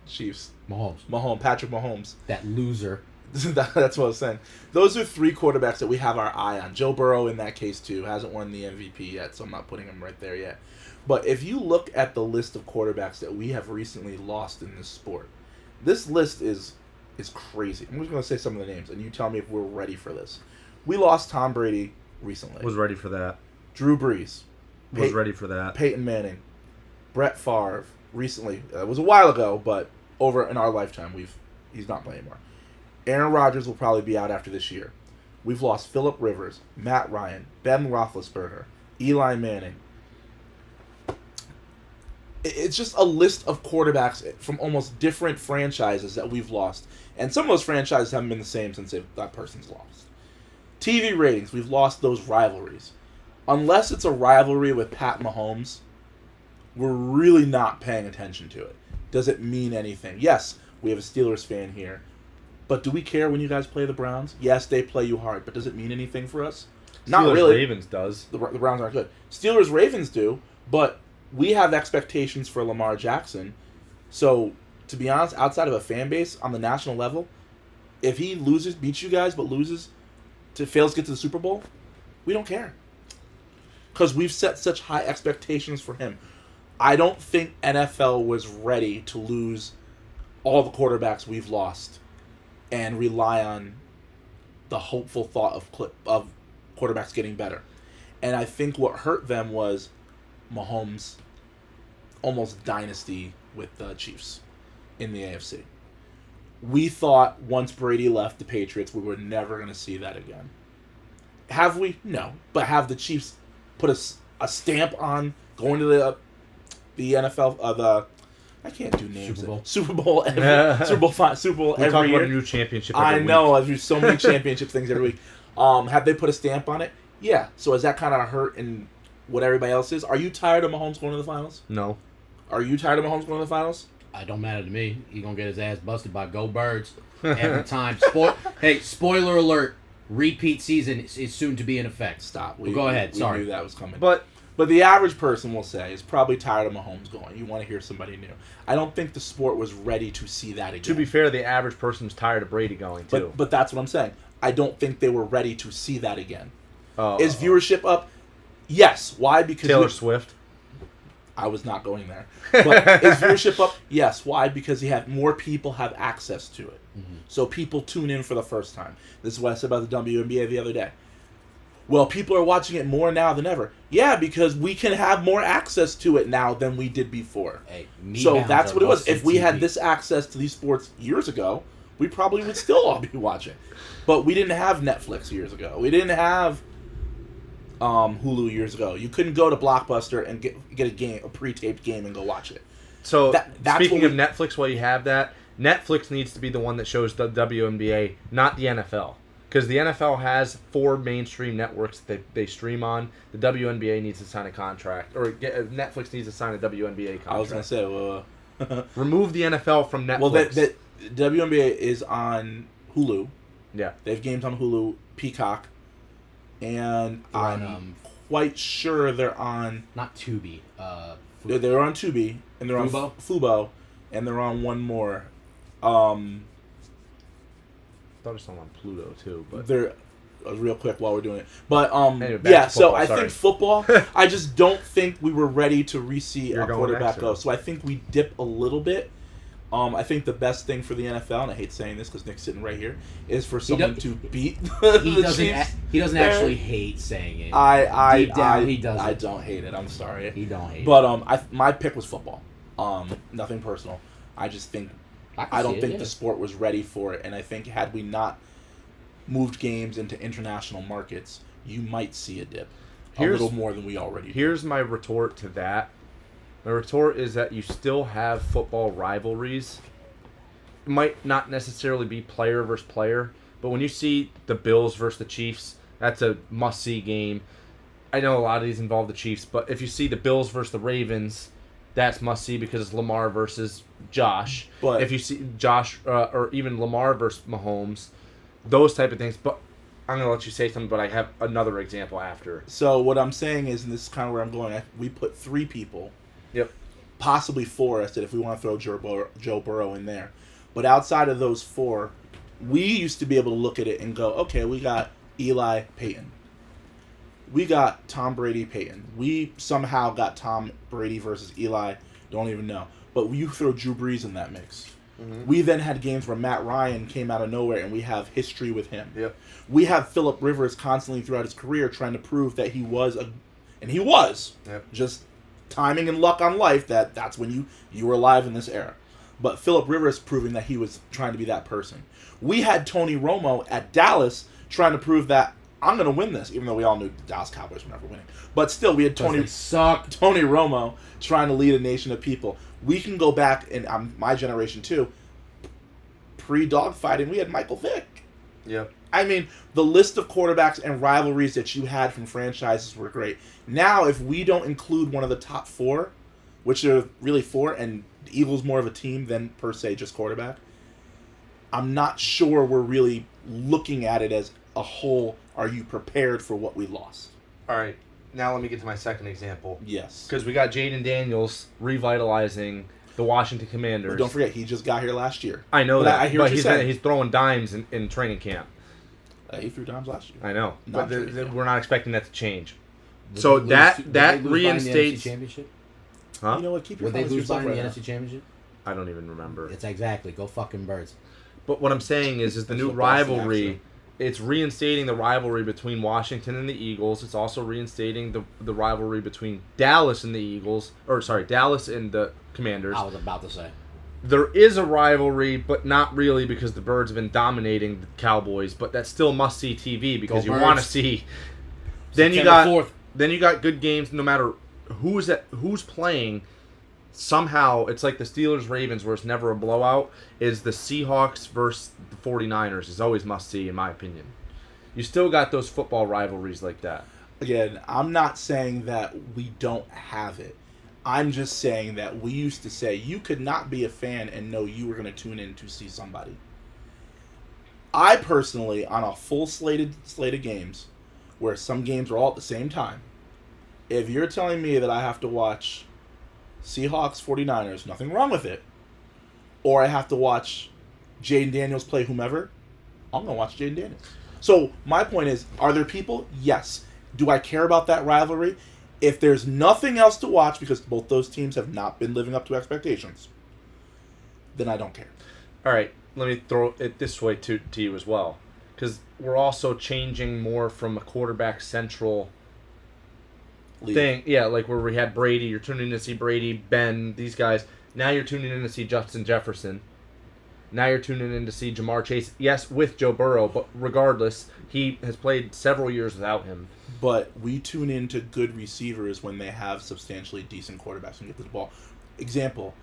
Chiefs. Patrick Mahomes. That loser. That's what I was saying. Those are 3 quarterbacks that we have our eye on. Joe Burrow, in that case, too, hasn't won the MVP yet, so I'm not putting him right there yet. But if you look at the list of quarterbacks that we have recently lost in this sport, this list is crazy. I'm just going to say some of the names, and you tell me if we're ready for this. We lost Tom Brady recently. Was ready for that. Drew Brees. Was ready for that. Peyton Manning. Brett Favre. Recently. It was a while ago, but over in our lifetime, he's not playing anymore. Aaron Rodgers will probably be out after this year. We've lost Phillip Rivers, Matt Ryan, Ben Roethlisberger, Eli Manning. It's just a list of quarterbacks from almost different franchises that we've lost. And some of those franchises haven't been the same since that person's lost. TV ratings, we've lost those rivalries. Unless it's a rivalry with Pat Mahomes, we're really not paying attention to it. Does it mean anything? Yes, we have a Steelers fan here. But do we care when you guys play the Browns? Yes, they play you hard, but does it mean anything for us? Not really. Ravens does. The Browns aren't good. Steelers Ravens do, but we have expectations for Lamar Jackson. So, to be honest, outside of a fan base on the national level, if he beats you guys, but fails to get to the Super Bowl, we don't care. Because we've set such high expectations for him. I don't think NFL was ready to lose all the quarterbacks we've lost and rely on the hopeful thought of quarterbacks getting better. And I think what hurt them was Mahomes' almost dynasty with the Chiefs in the AFC. We thought once Brady left the Patriots, we were never going to see that again. Have we? No. But have the Chiefs put a stamp on going to the NFL, I can't do names. Super Bowl every We talk year. about a new championship I every know. week. There's so many championship things every week. Have they put a stamp on it? Yeah. So is that kind of hurt in what everybody else is? Are you tired of Mahomes going to the finals? No. Are you tired of Mahomes going to the finals? It don't matter to me. He's going to get his ass busted by Go Birds every time. Hey, spoiler alert. Repeat season is soon to be in effect. Stop. Go ahead. We Sorry. knew that was coming. But the average person, will say, is probably tired of Mahomes going. You want to hear somebody new. I don't think the sport was ready to see that again. to be fair, the average person's tired of Brady going, too. But that's what I'm saying. I don't think they were ready to see that again. Is viewership up? Yes. Why? Because Taylor Swift. I was not going there. But is viewership up? Yes. Why? Because more people have access to it. Mm-hmm. So people tune in for the first time. This is what I said about the WNBA the other day. Well, people are watching it more now than ever. Yeah, because we can have more access to it now than we did before. Hey, so that's what it was. If we had this access to these sports years ago, we probably would still all be watching. But we didn't have Netflix years ago. We didn't have Hulu years ago. You couldn't go to Blockbuster and get a pre-taped game and go watch it. So, speaking of Netflix, while you have that, Netflix needs to be the one that shows the WNBA, not the NFL. Because the NFL has 4 mainstream networks that they stream on. The WNBA needs to sign a contract. Or Netflix needs to sign a WNBA contract. I was going to say, remove the NFL from Netflix. Well, the WNBA is on Hulu. Yeah. They have games on Hulu, Peacock, and I'm quite sure they're on... Not Tubi. They're on Tubi, and they're Fubo? on Fubo, and they're on one more. I thought it was on Pluto too, but they're real quick while we're doing it. But anyway, yeah, football, so I think football. I just don't think we were ready to re-see a quarterback go. So I think we dip a little bit. I think the best thing for the NFL, and I hate saying this because Nick's sitting right here, is for someone to beat the Chiefs. He doesn't actually hate saying it. Deep down, he doesn't. I don't hate it. I'm sorry. He don't hate it. But my pick was football. Nothing personal. I just think I don't think the sport was ready for it, and I think had we not moved games into international markets, you might see a dip. A little more than we already do. Here's my retort to that. My retort is that you still have football rivalries. It might not necessarily be player versus player, but when you see the Bills versus the Chiefs, that's a must-see game. I know a lot of these involve the Chiefs, but if you see the Bills versus the Ravens, that's must-see because it's Lamar versus Josh. But if you see Josh or even Lamar versus Mahomes, those type of things. But I'm going to let you say something, but I have another example after. So what I'm saying is, and this is kind of where I'm going, we put 3 people. Yep. possibly 4. I said if we want to throw Joe Burrow in there. But outside of those 4, we used to be able to look at it and go, okay, we got Eli Peyton. We got Tom Brady Peyton. We somehow got Tom Brady versus Eli. Don't even know. But you throw Drew Brees in that mix. Mm-hmm. We then had games where Matt Ryan came out of nowhere, and we have history with him. Yep. We have Phillip Rivers constantly throughout his career trying to prove that he was and he was. Yep. Just timing and luck on life that's when you were alive in this era. But Phillip Rivers proving that he was trying to be that person. We had Tony Romo at Dallas trying to prove that I'm going to win this, even though we all knew the Dallas Cowboys were never winning. But still, we had Tony Romo trying to lead a nation of people. We can go back, and my generation too, pre-dogfighting, we had Michael Vick. Yep. I mean, the list of quarterbacks and rivalries that you had from franchises were great. Now, if we don't include one of the top 4, which are really 4, and the Eagles more of a team than per se just quarterback, I'm not sure we're really looking at it as a whole. Are you prepared for what we lost? All right. Now let me get to my second example. Yes. Because we got Jaden Daniels revitalizing the Washington Commanders. But don't forget, he just got here last year. I know that. I hear what you're saying. He's throwing dimes in training camp. He threw dimes last year. I know. But we're not expecting that to change. Would So they that lose, would they lose reinstates... the NFC Championship? Huh? You know what? Keep your Would they comments to lose yourself by right the now. NFC Championship? I don't even remember. It's exactly. Go fucking Birds. But what I'm saying is the new rivalry... It's reinstating the rivalry between Washington and the Eagles. It's also reinstating the rivalry between Dallas and the Eagles. Or, sorry, Dallas and the Commanders. I was about to say. There is a rivalry, but not really because the Birds have been dominating the Cowboys. But that's still must-see TV because you want to see. Then you got good games no matter who's playing. Somehow, it's like the Steelers-Ravens where it's never a blowout, is the Seahawks versus the 49ers is always must-see, in my opinion. You still got those football rivalries like that. Again, I'm not saying that we don't have it. I'm just saying that we used to say you could not be a fan and know you were going to tune in to see somebody. I personally, on a full slate of games, where some games are all at the same time, if you're telling me that I have to watch Seahawks, 49ers, nothing wrong with it, or I have to watch Jaden Daniels play whomever, I'm going to watch Jaden Daniels. So my point is, are there people? Yes. Do I care about that rivalry? If there's nothing else to watch because both those teams have not been living up to expectations, then I don't care. All right, let me throw it this way to you as well, because we're also changing more from a quarterback central thing. Yeah, like where we had Brady, you're tuning in to see Brady, Ben, these guys. Now you're tuning in to see Justin Jefferson. Now you're tuning in to see Jamar Chase. Yes, with Joe Burrow, but regardless, he has played several years without him. But we tune into good receivers when they have substantially decent quarterbacks and get the ball. Example,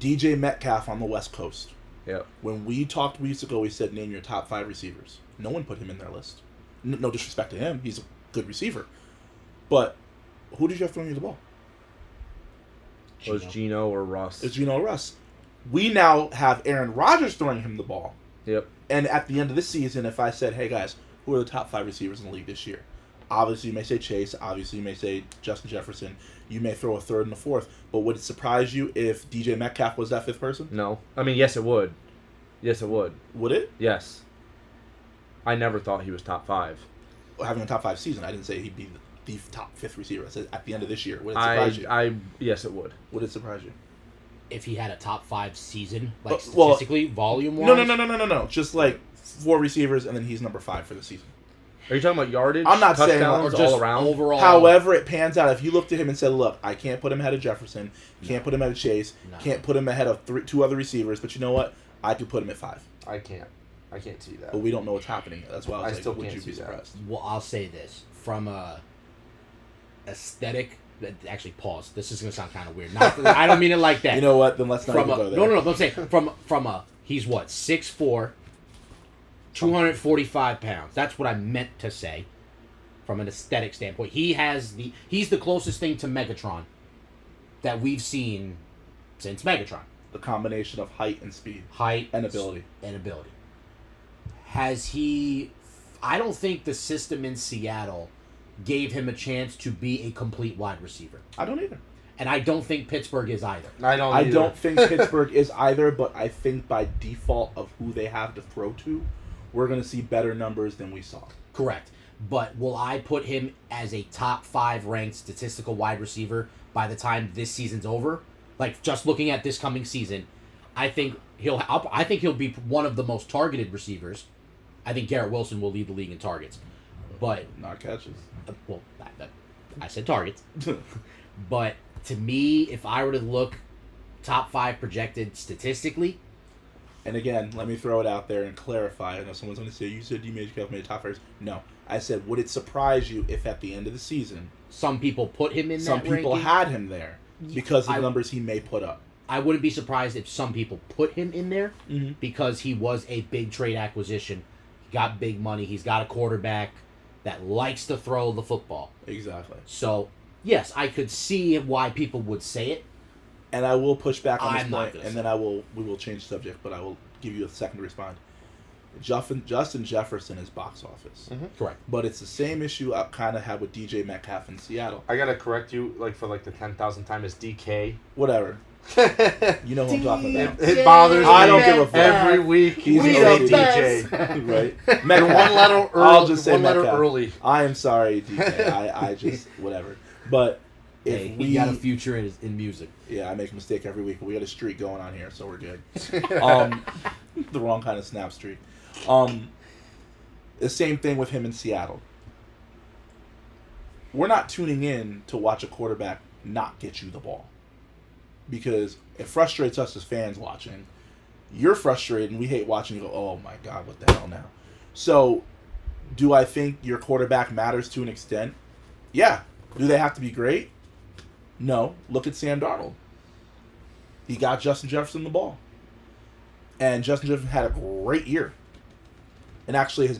DJ Metcalf on the West Coast. Yeah. When we talked weeks ago, we said name your top 5 receivers. No one put him in their list. No disrespect to him. He's a good receiver. But who did you have throwing you the ball? It was Geno or Russ. It's Geno or Russ. We now have Aaron Rodgers throwing him the ball. Yep. And at the end of the season, if I said, hey guys, who are the top 5 receivers in the league this year? Obviously, you may say Chase. Obviously, you may say Justin Jefferson. You may throw a third and a fourth. But would it surprise you if DJ Metcalf was that 5th person? No. I mean, yes, it would. Yes, it would. Would it? Yes. I never thought he was top 5. Having a top 5 season, I didn't say he'd be the top 5th receiver. I said at the end of this year. Would it surprise you? Yes, it would. Would it surprise you? If he had a top 5 season, like well, statistically, volume-wise? No. Just like 4 receivers, and then he's number 5 for the season. Are you talking about yardage? I'm not saying touchdowns, or just all around. Overall. However it pans out, if you looked at him and said, look, I can't put him ahead of Jefferson, can't put him ahead of Chase, can't put him ahead of 2 other receivers, but you know what? I could put him at 5. I can't see that. But we don't know what's happening. That's why I was still would can't you be see that. surprised? Well, I'll say this. From a aesthetic... Actually, pause. This is going to sound kind of weird. I don't mean it like that. You know what? Then let's not from even go there. No. But I'm saying, from a... He's what? 6'4", 245 pounds. That's what I meant to say. From an aesthetic standpoint, he's the closest thing to Megatron that we've seen since Megatron. The combination of height and speed. Height and ability. Has he... I don't think the system in Seattle gave him a chance to be a complete wide receiver. I don't either. And I don't think Pittsburgh is either. I don't think Pittsburgh is either, but I think by default of who they have to throw to, we're going to see better numbers than we saw. Correct. But will I put him as a top 5 ranked statistical wide receiver by the time this season's over? Like, just looking at this coming season, I think he'll be one of the most targeted receivers. I think Garrett Wilson will lead the league in targets. But not catches. Well, I said targets. But to me, if I were to look top 5 projected statistically, and again, let me throw it out there and clarify. I know someone's going to say, you said you made top 5. No, I said, would it surprise you if at the end of the season, some people put him in some that people ranking? had him there because of the numbers he may put up? I wouldn't be surprised if some people put him in there Mm-hmm. because he was a big trade acquisition. He got big money. He's got a quarterback that likes to throw the football. Exactly. So, yes, I could see why people would say it. And I will push back on this I'm not point, gonna and say then we will change the subject, but I will give you a second to respond. Justin Jefferson is box office. Mm-hmm. Correct. But it's the same issue I kind of had with DJ Metcalf in Seattle. I gotta correct you, for the 10,000th time. It's DK. Whatever. You know who I'm talking about. It bothers me. I don't give a fuck. Every week He's we the say best. DJ. Right? You're one letter early. I'll just say one letter Metcalf. early. I am sorry, DK. I just, whatever. But if Hey, we he got a future in music. Yeah, I make a mistake every week, but we got a streak going on here, so we're good. The wrong kind of snap streak. The same thing with him in Seattle. We're not tuning in to watch a quarterback not get you the ball. Because it frustrates us as fans watching. You're frustrated, and we hate watching you go, oh my God, what the hell now? So, do I think your quarterback matters to an extent? Yeah. Do they have to be great? No. Look at Sam Darnold. He got Justin Jefferson the ball. And Justin Jefferson had a great year. And actually,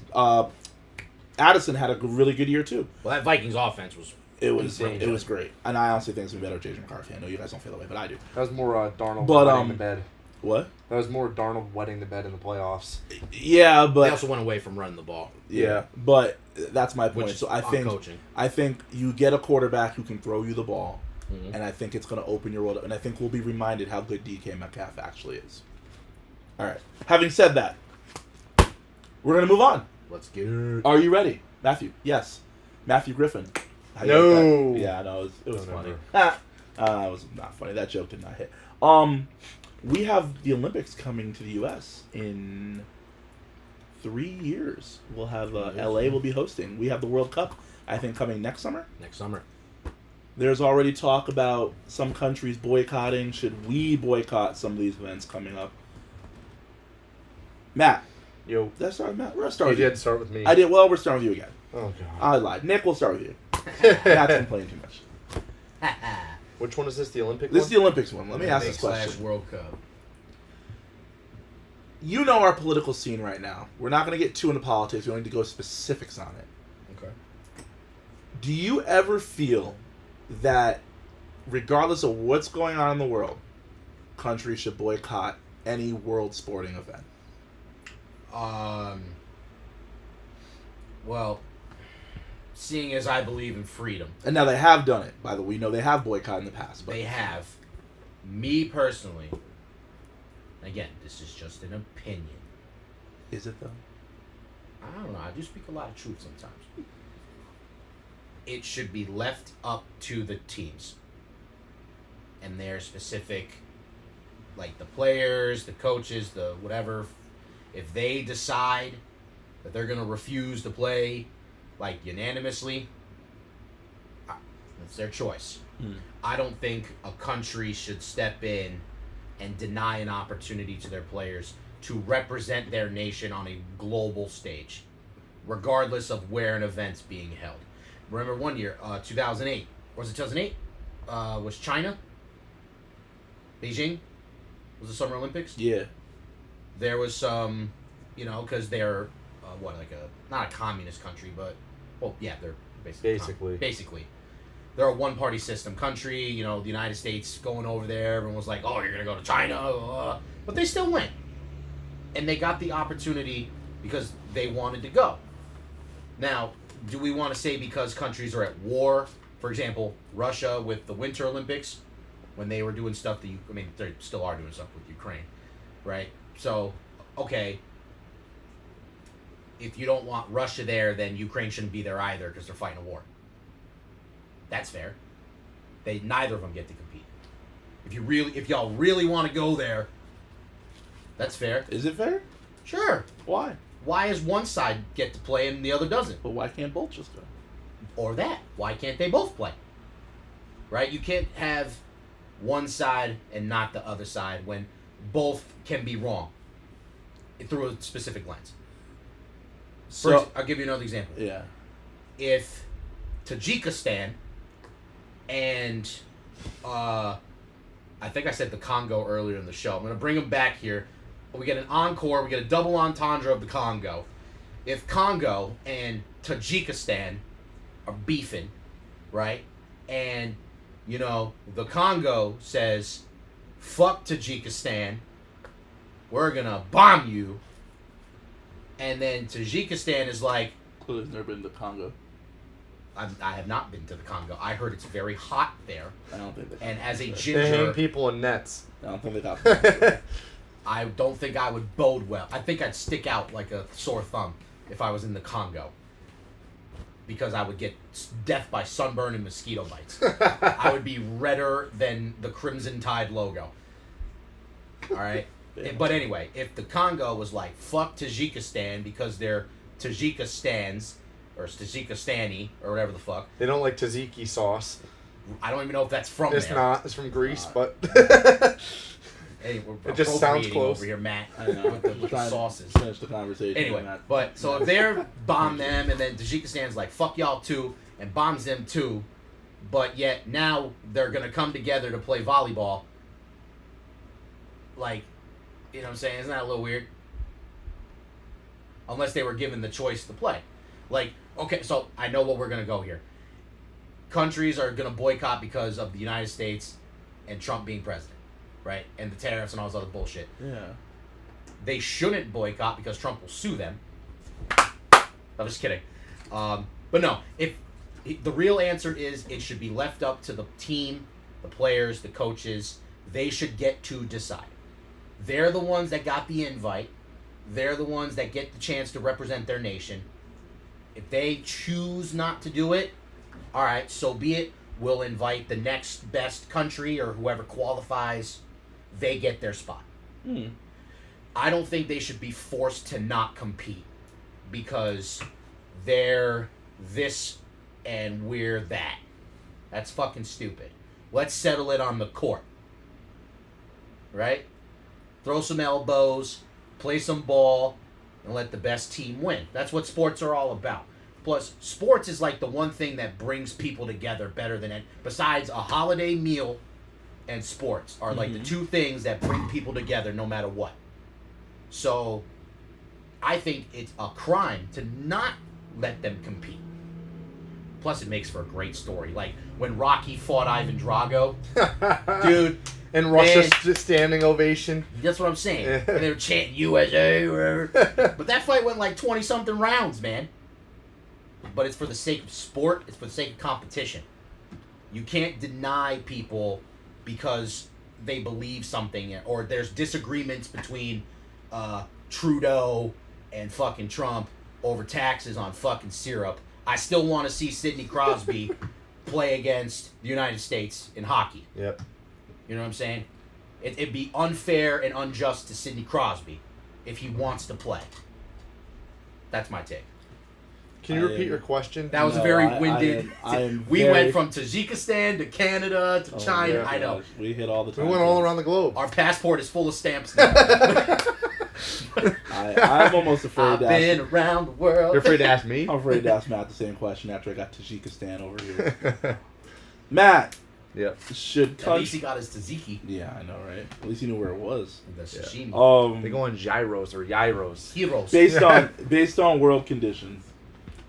Addison had a really good year, too. Well, that Vikings offense was... It was insane. great. And I honestly think it's going to be better with J.J. McCarthy. I know you guys don't feel that way, but I do. That was more Darnold wetting the bed. What? That was more Darnold wetting the bed in the playoffs. Yeah, but... They also went away from running the ball. Yeah, but that's my point. So I think you get a quarterback who can throw you the ball, and I think it's going to open your world up, and I think we'll be reminded how good DK Metcalf actually is. All right. Having said that, we're going to move on. Let's get it. Are you ready? Matthew? Yes. Matthew Griffin. How you No. like that? Yeah, no, it was funny. Never. It was not funny. That joke did not hit. We have the Olympics coming to the U.S. in 3 years. We'll have L.A. will be hosting. We have the World Cup, I think, coming next summer. Next summer. There's already talk about some countries boycotting. Should we boycott some of these events coming up? Matt. Yo. Let's start with Matt. We're going to start You with you. did start with me. I did. Well, we're starting with you again. Oh, God. I lied. Nick, we'll start with you. Matt's complaining too much. Which one is this? The Olympic This one? is the Olympics one. Let me ask this question. World Cup. You know our political scene right now. We're not going to get too into politics. We're going to go specifics on it. Okay. Do you ever feel that, regardless of what's going on in the world, countries should boycott any world sporting event? Well, seeing as I believe in freedom, And now they have done it. By the way, we know they have boycotted in the past. But they have. Me personally, again, this is just an opinion. is it though? I don't know. I do speak a lot of truth sometimes. It should be left up to the teams and their specific, like the players, the coaches, the whatever. If they decide that they're going to refuse to play, like, unanimously, that's their choice. I don't think a country should step in and deny an opportunity to their players to represent their nation on a global stage, regardless of where an event's being held. Remember one year, 2008. Was it 2008? Was China? Beijing? Was the Summer Olympics? Yeah. There was some, because they're, not a communist country, but, well, yeah, they're basically. They're a one-party system country, the United States going over there, everyone was like, oh, you're going to go to China, but they still went. And they got the opportunity because they wanted to go. Now, do we want to say because countries are at war, for example, Russia with the Winter Olympics, when they were doing stuff that they still are doing stuff with Ukraine, right? So, okay, if you don't want Russia there, then Ukraine shouldn't be there either because they're fighting a war. That's fair. Neither of them get to compete. If y'all really want to go there, that's fair. Is it fair? Sure. Why? Why does one side get to play and the other doesn't? But why can't both just go? Or that. Why can't they both play? Right? You can't have one side and not the other side when both can be wrong through a specific lens. So I'll give you another example. yeah. If Tajikistan and I think I said the Congo earlier in the show. I'm going to bring them back here. We get an encore. We get a double entendre of the Congo. If Congo and Tajikistan are beefing, right? And, the Congo says, fuck Tajikistan. We're going to bomb you. And then Tajikistan is like... Clearly never been to Congo. I have not been to the Congo. I heard it's very hot there. I don't think they. And as a They hang ginger, people in nets. I don't think they got. I don't think I would bode well. I think I'd stick out like a sore thumb if I was in the Congo. Because I would get death by sunburn and mosquito bites. I would be redder than the Crimson Tide logo. All right? But anyway, if the Congo was like, fuck Tajikistan because they're Tajikistans, or Tajikistani, or whatever the fuck. They don't like tzatziki sauce. I don't even know if that's from It's there. not. It's from Greece, but... Hey, we're It just sounds appropriating close. over here, Matt, I know. with the Trying to sauces. Finish the conversation. Anyway, Matt. but so if they're bomb them and then Tajikistan's like fuck y'all too and bombs them too, but yet now they're gonna come together to play volleyball. Like, you know what I'm saying? Isn't that a little weird? Unless they were given the choice to play. Like, okay, so I know what we're gonna go here. Countries are gonna boycott because of the United States and Trump being president, right? And the tariffs and all this other bullshit. Yeah. They shouldn't boycott because Trump will sue them. I'm just kidding. But no, if the real answer is it should be left up to the team, the players, the coaches. They should get to decide. They're the ones that got the invite. They're the ones that get the chance to represent their nation. If they choose not to do it, all right, so be it. We'll invite the next best country or whoever qualifies. They get their spot. Hmm. I don't think they should be forced to not compete because they're this and we're that. That's fucking stupid. Let's settle it on the court. Right? Throw some elbows, play some ball, and let the best team win. That's what sports are all about. Plus, sports is like the one thing that brings people together better than it. Besides a holiday meal and sports are like the two things that bring people together no matter what. So, I think it's a crime to not let them compete. Plus, it makes for a great story. Like, when Rocky fought Ivan Drago, dude. And Russia's standing ovation. That's what I'm saying. And they were chanting USA, whatever. But that fight went like 20-something rounds, man. But it's for the sake of sport. It's for the sake of competition. You can't deny people because they believe something or there's disagreements between Trudeau and fucking Trump over taxes on fucking syrup. I still want to see Sidney Crosby play against the United States in hockey. Yep. You know what I'm saying? It'd be unfair and unjust to Sidney Crosby if he wants to play. That's my take. Can you repeat your question? That was a very winded. We went from Tajikistan to Canada to China. yeah. I know. We hit all the time. We went all around the globe. Our passport is full of stamps now. I'm almost afraid I've to been ask. around the world. You're afraid to ask me? I'm afraid to ask Matt the same question after I got Tajikistan over here. Matt, Yep. should At least he country? got his tzatziki. Yeah, I know, right? At least he knew where it was. The sashimi. They go on gyros or gyros. Heroes. Based on world conditions,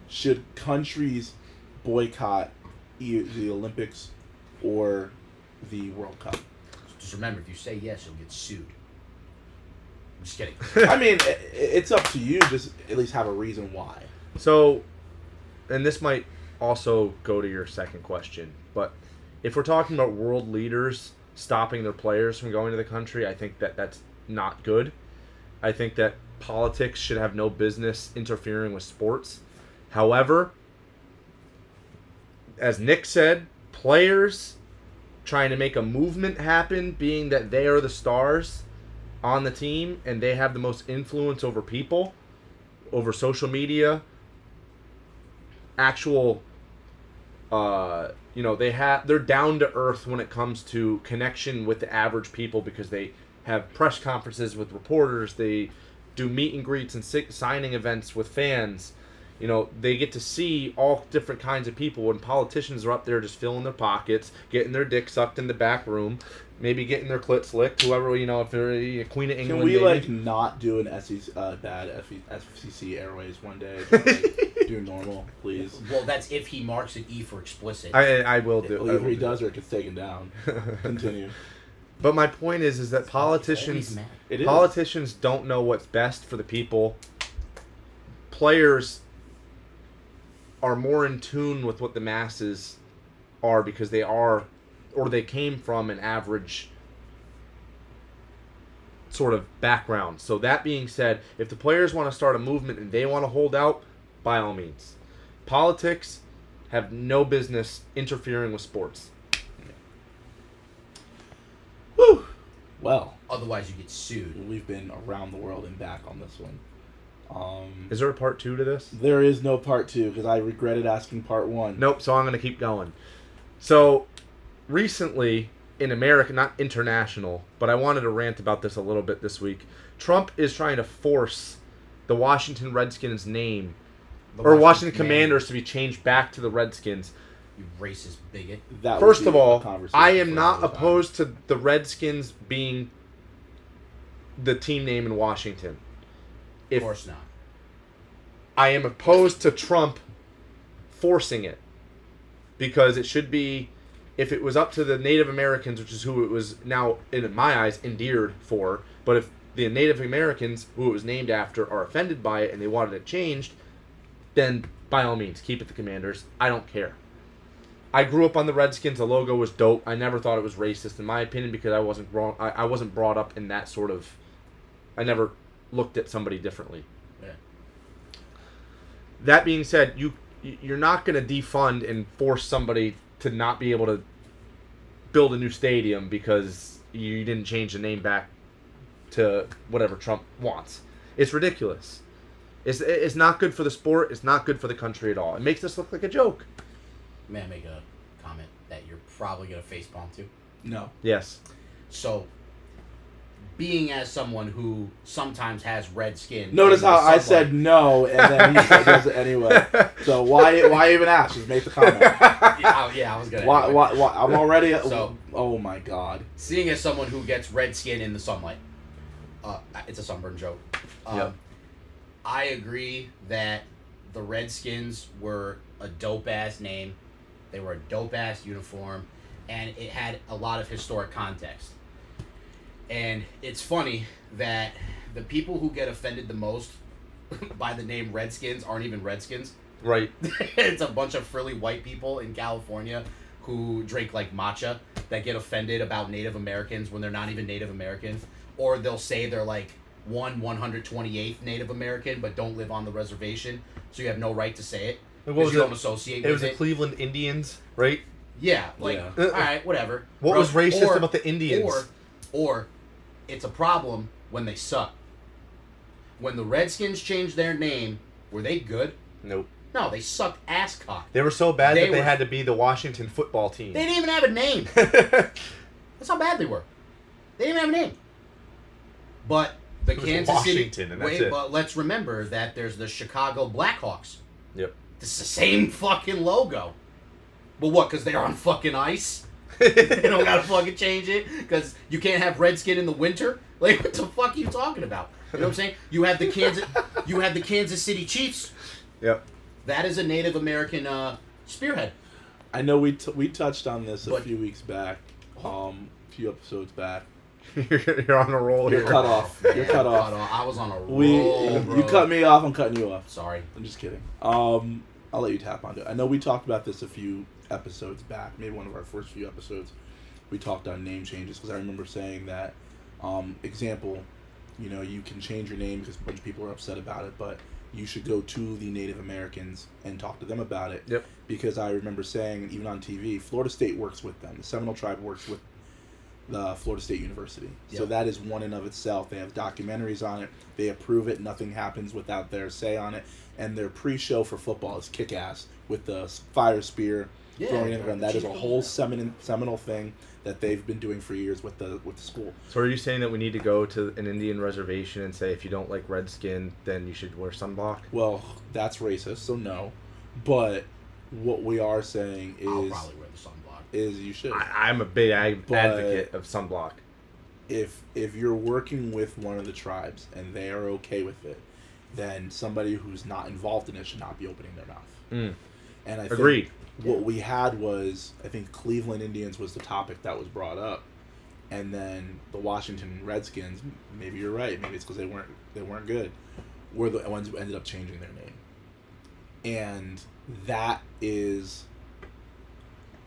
should countries boycott either the Olympics or the World Cup? Just remember, if you say yes, you'll get sued. I'm just kidding. I mean, it's up to you. Just at least have a reason why. So, and this might also go to your second question, but if we're talking about world leaders stopping their players from going to the country. I think that that's not good. I think that politics should have no business interfering with sports. However, as Nick said, players trying to make a movement happen, being that they are the stars on the team and they have the most influence over people, over social media, actual they're down to earth when it comes to connection with the average people because they have press conferences with reporters, they do meet and greets and signing events with fans. They get to see all different kinds of people when politicians are up there just filling their pockets, getting their dick sucked in the back room, maybe getting their clits licked, whoever, if they're a Queen of England. Can we, maybe. not do an bad FCC Airways one day? Just, do normal, please. Well, that's if he marks an E for explicit. I will do. Well, either he does or it gets taken down. Continue. But my point is that politicians don't know what's best for the people. Players are more in tune with what the masses are because they are, or they came from an average sort of background. So that being said, if the players want to start a movement and they want to hold out, by all means. Politics have no business interfering with sports. Whew. Well, Otherwise, you get sued. we've been around the world and back on this one. Is there a part 2 to this? There is no part 2 because I regretted asking part 1. Nope, so I'm going to keep going. So, recently, in America, not international, but I wanted to rant about this a little bit this week. Trump is trying to force the Washington Redskins name, or Washington Commanders, to be changed back to the Redskins. You racist bigot. First of all, I am not opposed to the Redskins being the team name in Washington. Of course not. I am opposed to Trump forcing it. Because it should be, if it was up to the Native Americans, which is who it was now, in my eyes, endeared for, but if the Native Americans, who it was named after, are offended by it and they wanted it changed, then by all means, keep it the Commanders. I don't care. I grew up on the Redskins. The logo was dope. I never thought it was racist, in my opinion, because I wasn't brought up in that sort of... I never looked at somebody differently. Yeah. That being said, you're not going to defund and force somebody to not be able to build a new stadium because you didn't change the name back to whatever Trump wants. It's ridiculous. It's not good for the sport. It's not good for the country at all. It makes us look like a joke. May I make a comment that you're probably going to facepalm to? No. Yes. So, being as someone who sometimes has red skin... Notice how I said no, and then he does it anyway. So why even ask? Just make the comment. Yeah, I was going to... Why, I'm already... So, oh my God. Seeing as someone who gets red skin in the sunlight, it's a sunburn joke. Yep. I agree that the Redskins were a dope-ass name. They were a dope-ass uniform, and it had a lot of historic context. And it's funny that the people who get offended the most by the name Redskins aren't even Redskins. Right. It's a bunch of frilly white people in California who drink like matcha that get offended about Native Americans when they're not even Native Americans. Or they'll say they're like 128th Native American but don't live on the reservation, so you have no right to say it because you don't associate with it. It was the Cleveland Indians, right? Yeah, like, Yeah. all right, whatever. What was racist about the Indians? Or it's a problem when they suck. When the Redskins changed their name, were they good? Nope. No, they sucked ass cock. They were so bad that they were- had to be the Washington football team. They didn't even have a name. That's how bad they were. They didn't have a name. But the It was Kansas Washington, City... and that's it. But let's remember that there's the Chicago Blackhawks. Yep. It's the same fucking logo. But what, because they're on fucking ice? They don't gotta fucking change it? Because you can't have redskin in the winter? Like, what the fuck are you talking about? You know what I'm saying? You have the Kansas City Chiefs. Yep. That is a Native American spearhead. I know we touched on this a But- few weeks back, a few episodes back. You're on a roll You're here. cut off. You're cut off. I was on a roll, bro. You cut me off. I'm cutting you off. Sorry. I'm just kidding. I'll let you tap onto it. I know we talked about this a few episodes back, maybe one of our first few episodes, we talked on name changes, because I remember saying that, example, you can change your name because a bunch of people are upset about it, but you should go to the Native Americans and talk to them about it. Yep. Because I remember saying, even on TV, Florida State works with them. The Seminole Tribe works with the Florida State University. So Yep. that is one in of itself. They have documentaries on it. They approve it. Nothing happens without their say on it. And their pre-show for football is kick-ass with the fire spear throwing in the ground. That is a whole Seminole thing that they've been doing for years with the school. So are you saying that we need to go to an Indian reservation and say if you don't like red skin, then you should wear sunblock? Well, that's racist, so no. But what we are saying I'll is probably wear the sunblock. you should. I'm a big advocate of sunblock. If you're working with one of the tribes and they are okay with it, then somebody who's not involved in it should not be opening their mouth. And I think Agreed. what we had was, I think Cleveland Indians was the topic that was brought up, and then the Washington Redskins. Maybe you're right. Maybe it's because they weren't good. Were the ones who ended up changing their name, and that is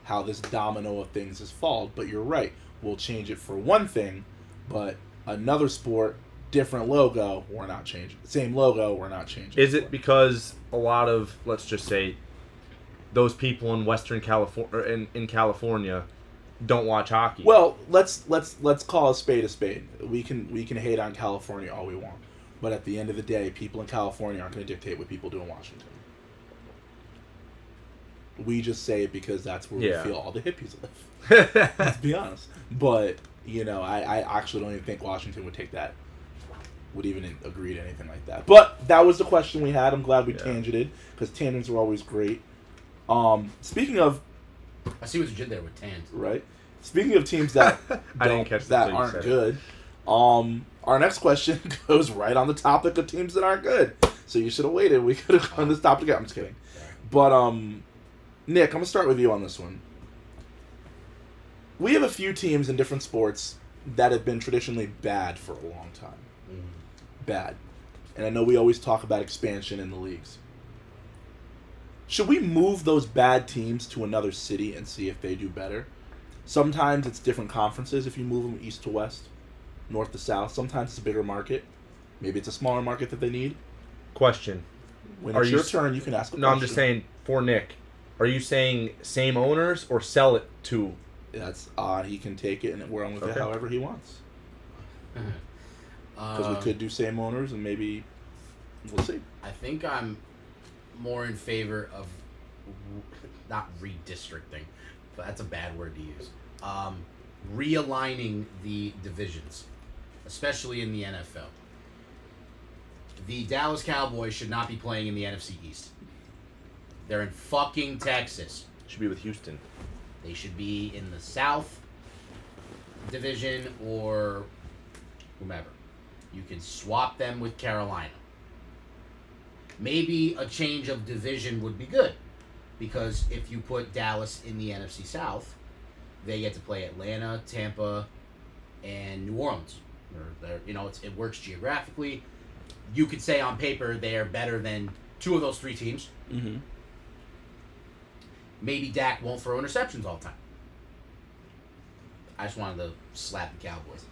how this domino of things has fallen. But you're right. We'll change it for one thing, but another sport, different logo, we're not changing. Same logo, we're not changing. Is it because a lot of, let's just say, those people in Western California, in California, don't watch hockey? Well, let's call a spade a spade. We can hate on California all we want, but at the end of the day, people in California aren't going to dictate what people do in Washington. We just say it because that's where we feel all the hippies live. Let's be honest. But I actually don't even think Washington would even agree to anything like that. But that was the question we had. I'm glad we tangented, because tangents are always great. Speaking of, I see what you did there with Tans. right? Speaking of teams that aren't good, our next question goes right on the topic of teams that aren't good. So you should have waited. We could have gone this topic again. I'm just kidding. But Nick, I'm gonna start with you on this one. We have a few teams in different sports that have been traditionally bad for a long time. Bad. And I know we always talk about expansion in the leagues. Should we move those bad teams to another city and see if they do better? Sometimes it's different conferences if you move them east to west, north to south. Sometimes it's a bigger market. Maybe it's a smaller market that they need. Question. When it's your turn, you can ask a question. No, I'm just saying, for Nick, are you saying same owners or sell it to? That's he can take it and run with it however he wants. Because we could do same owners and maybe we'll see. I think I'm more in favor of not redistricting, but that's a bad word to use. Realigning the divisions, especially in the NFL. The Dallas Cowboys should not be playing in the NFC East. They're in fucking Texas. Should be with Houston. They should be in the South Division or whomever. You can swap them with Carolina. Maybe a change of division would be good, because if you put Dallas in the NFC South, they get to play Atlanta, Tampa, and New Orleans. It works geographically. You could say on paper they are better than two of those three teams. Mm-hmm. Maybe Dak won't throw interceptions all the time. I just wanted to slap the Cowboys.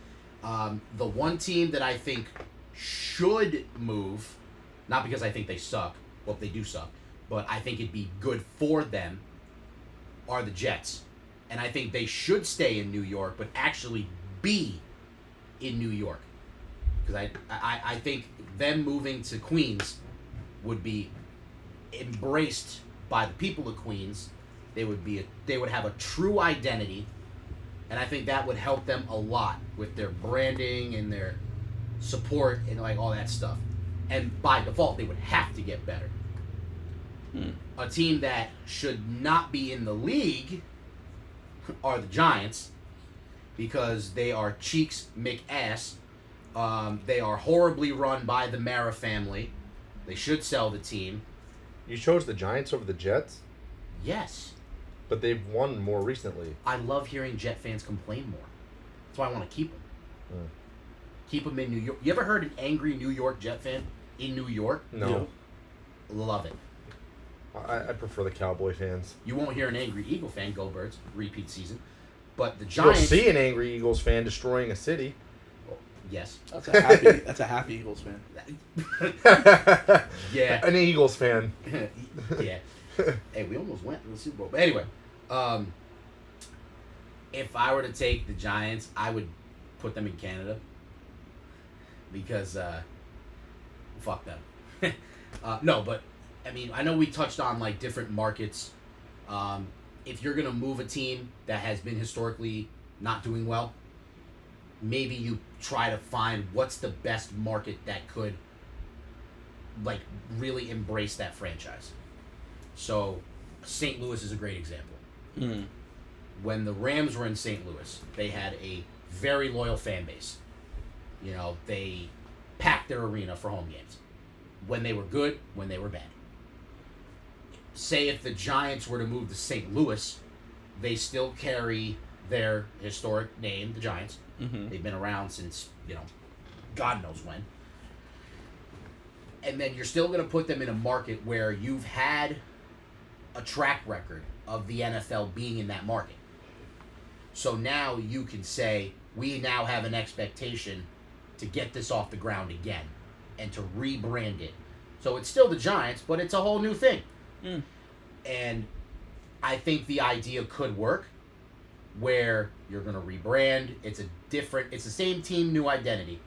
The one team that I think should move, not because I think they suck, well, they do suck, but I think it'd be good for them, are the Jets. And I think they should stay in New York, but actually be in New York. Because I think them moving to Queens would be embraced by the people of Queens. They would have a true identity, and I think that would help them a lot with their branding and their support and all that stuff. And by default, they would have to get better. A team that should not be in the league are the Giants, because they are Cheeks McAss. They are horribly run by the Mara family. They should sell the team. You chose the Giants over the Jets? Yes. But they've won more recently. I love hearing Jet fans complain more. That's why I want to keep them. Keep them in New York. You ever heard an angry New York Jet fan in New York? No. Love it. I prefer the Cowboy fans. You won't hear an angry Eagle fan, go Birds, repeat season. But the You'll Giants... see an angry Eagles fan destroying a city. Yes. That's a happy Eagles fan. Yeah. An Eagles fan. Yeah. Hey, we almost went to the Super Bowl. But anyway, if I were to take the Giants, I would put them in Canada. Because, fuck them. No, but, I mean, I know we touched on, like, different markets. If you're going to move a team that has been historically not doing well, maybe you try to find what's the best market that could, like, really embrace that franchise. So, St. Louis is a great example. Mm. When the Rams were in St. Louis, they had a very loyal fan base. You know, they packed their arena for home games. When they were good, when they were bad. Say if the Giants were to move to St. Louis, they still carry their historic name, the Giants. Mm-hmm. They've been around since, God knows when. And then you're still going to put them in a market where you've had a track record of the NFL being in that market. So now you can say, we now have an expectation to get this off the ground again and to rebrand it. So it's still the Giants, but it's a whole new thing. Mm. And I think the idea could work where you're going to rebrand. It's the same team, new identity.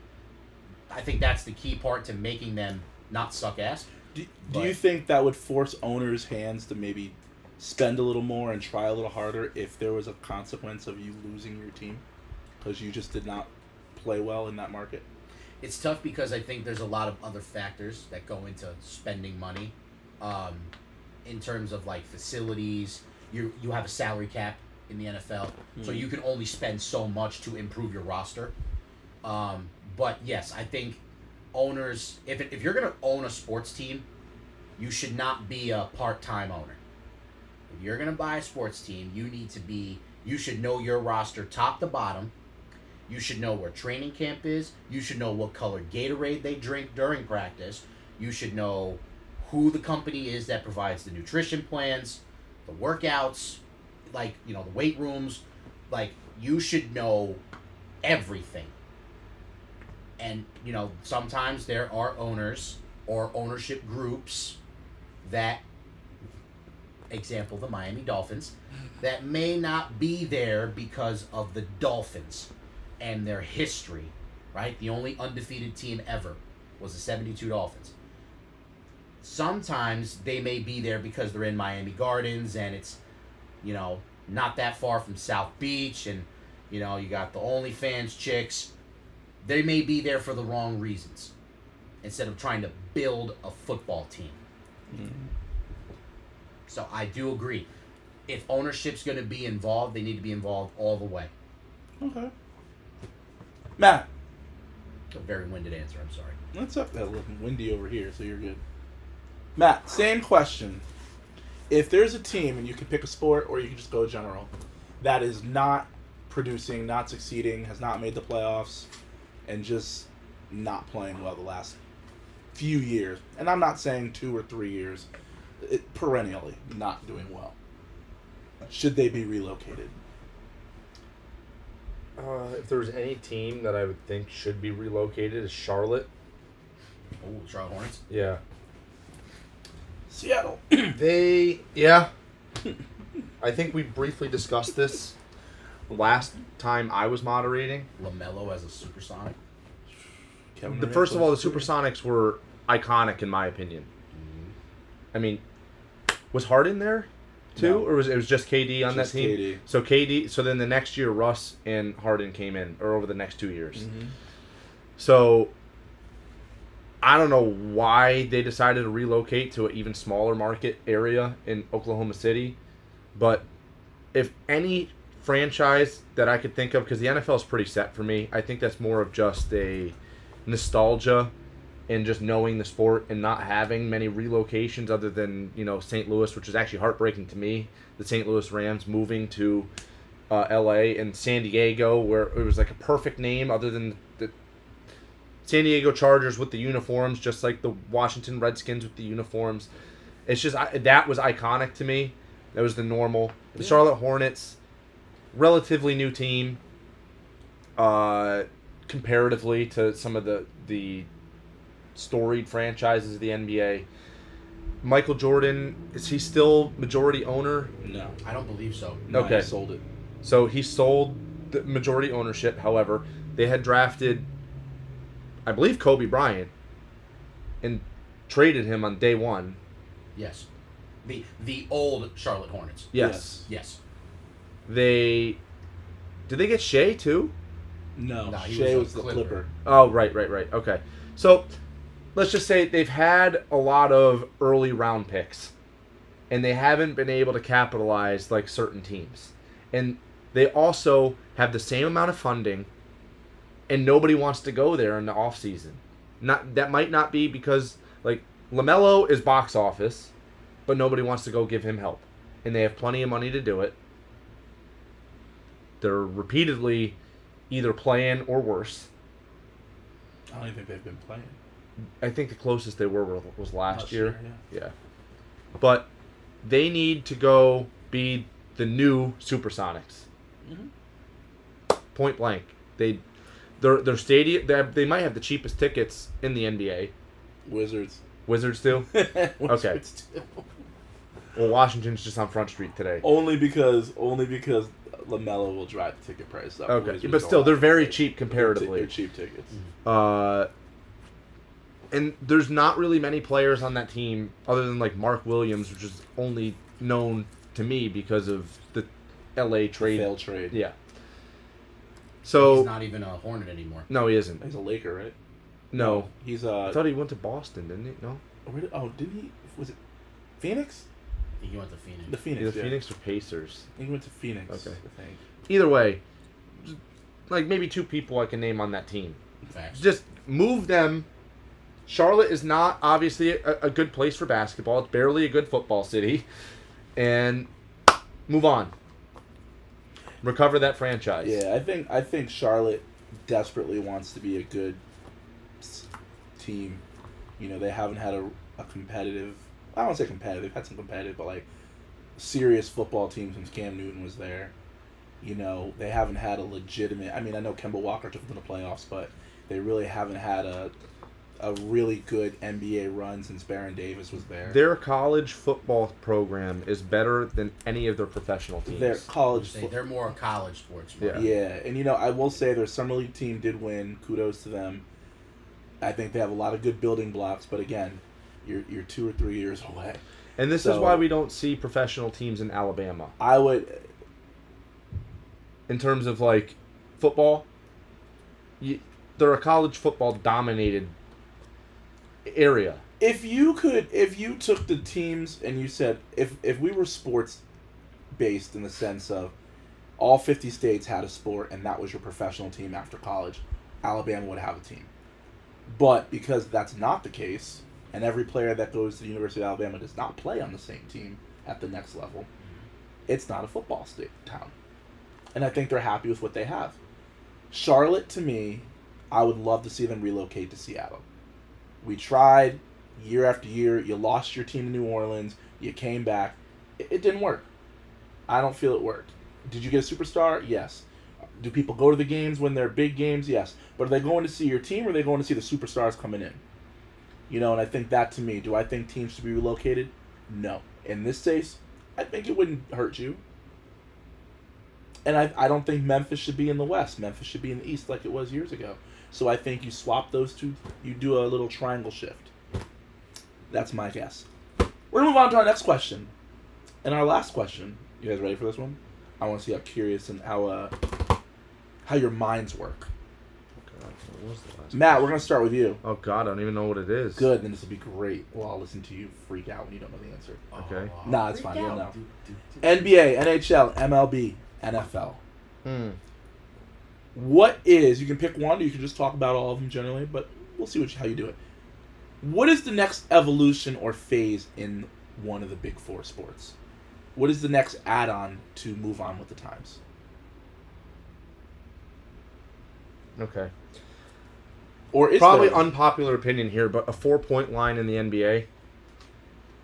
I think that's the key part to making them not suck ass. Do you think that would force owners' hands to maybe spend a little more and try a little harder if there was a consequence of you losing your team because you just did not play well in that market? It's tough because I think there's a lot of other factors that go into spending money. In terms of like facilities, you have a salary cap in the NFL, so you can only spend so much to improve your roster. But yes, I think owners, if you're gonna own a sports team, you should not be a part-time owner. If you're gonna buy a sports team, you should know your roster top to bottom. You should know where training camp is. You should know what color Gatorade they drink during practice. You should know who the company is that provides the nutrition plans, the workouts, like, the weight rooms. Like, you should know everything. And, sometimes there are owners or ownership groups that, example, the Miami Dolphins, that may not be there because of the Dolphins and their history, right? The only undefeated team ever was the 72 Dolphins. Sometimes they may be there because they're in Miami Gardens and it's, not that far from South Beach and, you got the OnlyFans chicks. They may be there for the wrong reasons instead of trying to build a football team. Mm-hmm. So I do agree. If ownership's going to be involved, they need to be involved all the way. Okay. Matt. A very winded answer, I'm sorry. That's up. That looking windy over here, so you're good. Matt, same question. If there's a team, and you can pick a sport or you can just go general, that is not producing, not succeeding, has not made the playoffs, and just not playing well the last few years, and I'm not saying 2 or 3 years, perennially not doing well, should they be relocated? If there was any team that I would think should be relocated, is Charlotte. Oh, Charlotte Hornets? Yeah. Seattle. Yeah. I think we briefly discussed this last time I was moderating. LaMelo as a supersonic? First of all, the Supersonics were iconic in my opinion. Mm-hmm. I mean, was Harden there too? No. Or was it just KD on that team? KD. So KD, so then the next year Russ and Harden came in, or over the next 2 years. Mm-hmm. So I don't know why they decided to relocate to an even smaller market area in Oklahoma City, but if any franchise that I could think of, because the NFL is pretty set for me, I think that's more of just a nostalgia and just knowing the sport and not having many relocations other than, St. Louis, which is actually heartbreaking to me, the St. Louis Rams moving to L.A. and San Diego, where it was like a perfect name other than the San Diego Chargers with the uniforms, just like the Washington Redskins with the uniforms. It's just, that was iconic to me. That was the normal. The Charlotte Hornets, relatively new team, comparatively to some of the storied franchises of the NBA. Michael Jordan, is he still majority owner? No. I don't believe so. No, Okay. he sold it. So he sold the majority ownership. However, they had drafted, I believe, Kobe Bryant and traded him on day one. Yes. The old Charlotte Hornets. Yes. Yes. Did they get Shea too? No, No, he Shea was was a the Clipper. Clipper. Oh, right. Okay. So let's just say they've had a lot of early round picks, and they haven't been able to capitalize like certain teams. And they also have the same amount of funding, and nobody wants to go there in the offseason. That might not be because, like, LaMelo is box office, but nobody wants to go give him help. And they have plenty of money to do it. They're repeatedly either playing or worse. I don't even think they've been playing. I think the closest they were was last year. Yeah. But they need to go be the new Supersonics. Mm-hmm. Point blank. Their stadium. They might have the cheapest tickets in the NBA. Wizards. Wizards do. Wizards too. Well, Washington's just on Front Street today. Only because LaMelo will drive the ticket price up. Okay, Wizards but don't still, have they're to very pay. cheap comparatively. They're cheap tickets. And there's not really many players on that team other than like Mark Williams, which is only known to me because of the LA trade. Failed trade. Yeah. So He's not even a Hornet anymore. no, he isn't. He's a Laker, right? No, He's I thought he went to Boston, didn't he? No, didn't he? Was it Phoenix? I think he went to Phoenix. The Phoenix. either yeah. Phoenix or Pacers. He went to Phoenix. Okay. I think. Either way, like maybe two people I can name on that team. Facts. Just move them. Charlotte is not obviously a good place for basketball. It's barely a good football city. And move on. Recover that franchise. Yeah, I think Charlotte desperately wants to be a good team. You know, they haven't had a competitive. I don't want to say competitive. They've had some competitive, but like serious football team since Cam Newton was there. You know, they haven't had a legitimate. I mean, I know Kemba Walker took them to the playoffs, but they really haven't had a really good NBA run since Baron Davis was there. Their college football program is better than any of their professional teams. Their college. They're more a college sports. Yeah. Yeah, and you know, I will say their summer league team did win. Kudos to them. I think they have a lot of good building blocks, but again, you're 2 or 3 years away. And this is why we don't see professional teams in Alabama. I would. In terms of like football, they're a college football dominated area. If you took the teams and you said if we were sports based in the sense of all 50 states had a sport and that was your professional team after college, Alabama would have a team. But because that's not the case, and every player that goes to the University of Alabama does not play on the same team at the next level, it's not a football state town. And I think they're happy with what they have. Charlotte, to me, I would love to see them relocate to Seattle. We tried year after year. You lost your team to New Orleans. You came back. It didn't work. I don't feel it worked. Did you get a superstar? Yes. Do people go to the games when they're big games? Yes. But are they going to see your team or are they going to see the superstars coming in? You know, and I think that to me, do I think teams should be relocated? No. In this case, I think it wouldn't hurt you. And I don't think Memphis should be in the West. Memphis should be in the East like it was years ago. So I think you swap those two, you do a little triangle shift. That's my guess. We're going to move on to our next question. And our last question, you guys ready for this one? I want to see how curious and how your minds work. God, what was the last Matt, we're going to start with you. Oh God, I don't even know what it is. Good, then this will be great. Well, I'll listen to you freak out when you don't know the answer. Okay. Nah, it's fine. Freak You'll know. out. NBA, NHL, MLB, NFL. What is, you can pick one, or you can just talk about all of them generally, but we'll see how you do it. What is the next evolution or phase in one of the big four sports? What is the next add-on to move on with the times? Okay. Or is Probably there... unpopular opinion here, but a 4-point line in the NBA.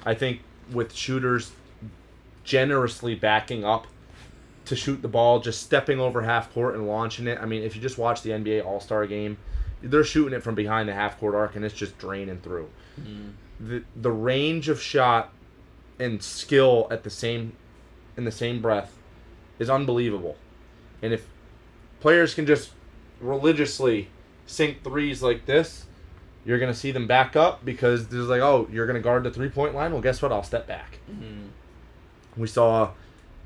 I think with shooters generously backing up to shoot the ball, just stepping over half court and launching it. I mean, if you just watch the NBA All-Star game, they're shooting it from behind the half court arc and it's just draining through. The range of shot and skill in the same breath is unbelievable. And if players can just religiously sink threes like this, you're going to see them back up because there's like, oh, you're going to guard the three-point line? Well, guess what? I'll step back. We saw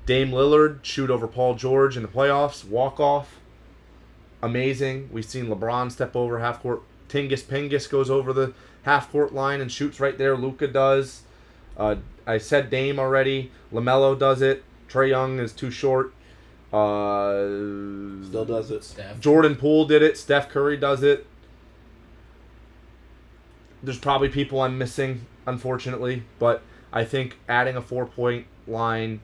Dame Lillard shoot over Paul George in the playoffs, walk off. Amazing. We've seen LeBron step over half court. Pingus goes over the half court line and shoots right there. Luka does. I said Dame already. LaMelo does it. Trae Young is too short. Still does it. Steph. Jordan Poole did it. Steph Curry does it. There's probably people I'm missing, unfortunately, but I think adding a 4-point line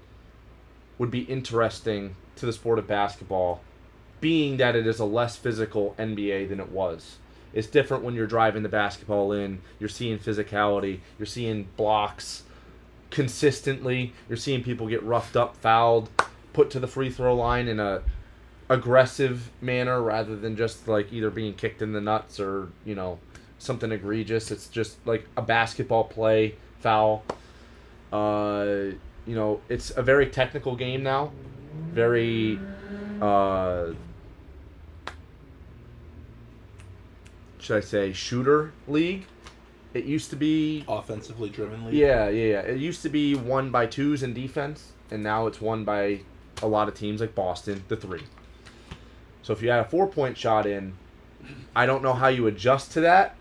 would be interesting to the sport of basketball, being that it is a less physical NBA than it was. It's different when you're driving the basketball in. You're seeing physicality. You're seeing blocks consistently. You're seeing people get roughed up, fouled, put to the free throw line in a aggressive manner rather than just like either being kicked in the nuts or, something egregious. It's just like a basketball play, foul. It's a very technical game now. Very, should I say, shooter league. It used to be... Offensively driven league. Yeah. It used to be won by twos in defense, and now it's won by a lot of teams like Boston, the three. So if you had a 4-point shot in, I don't know how you adjust to that,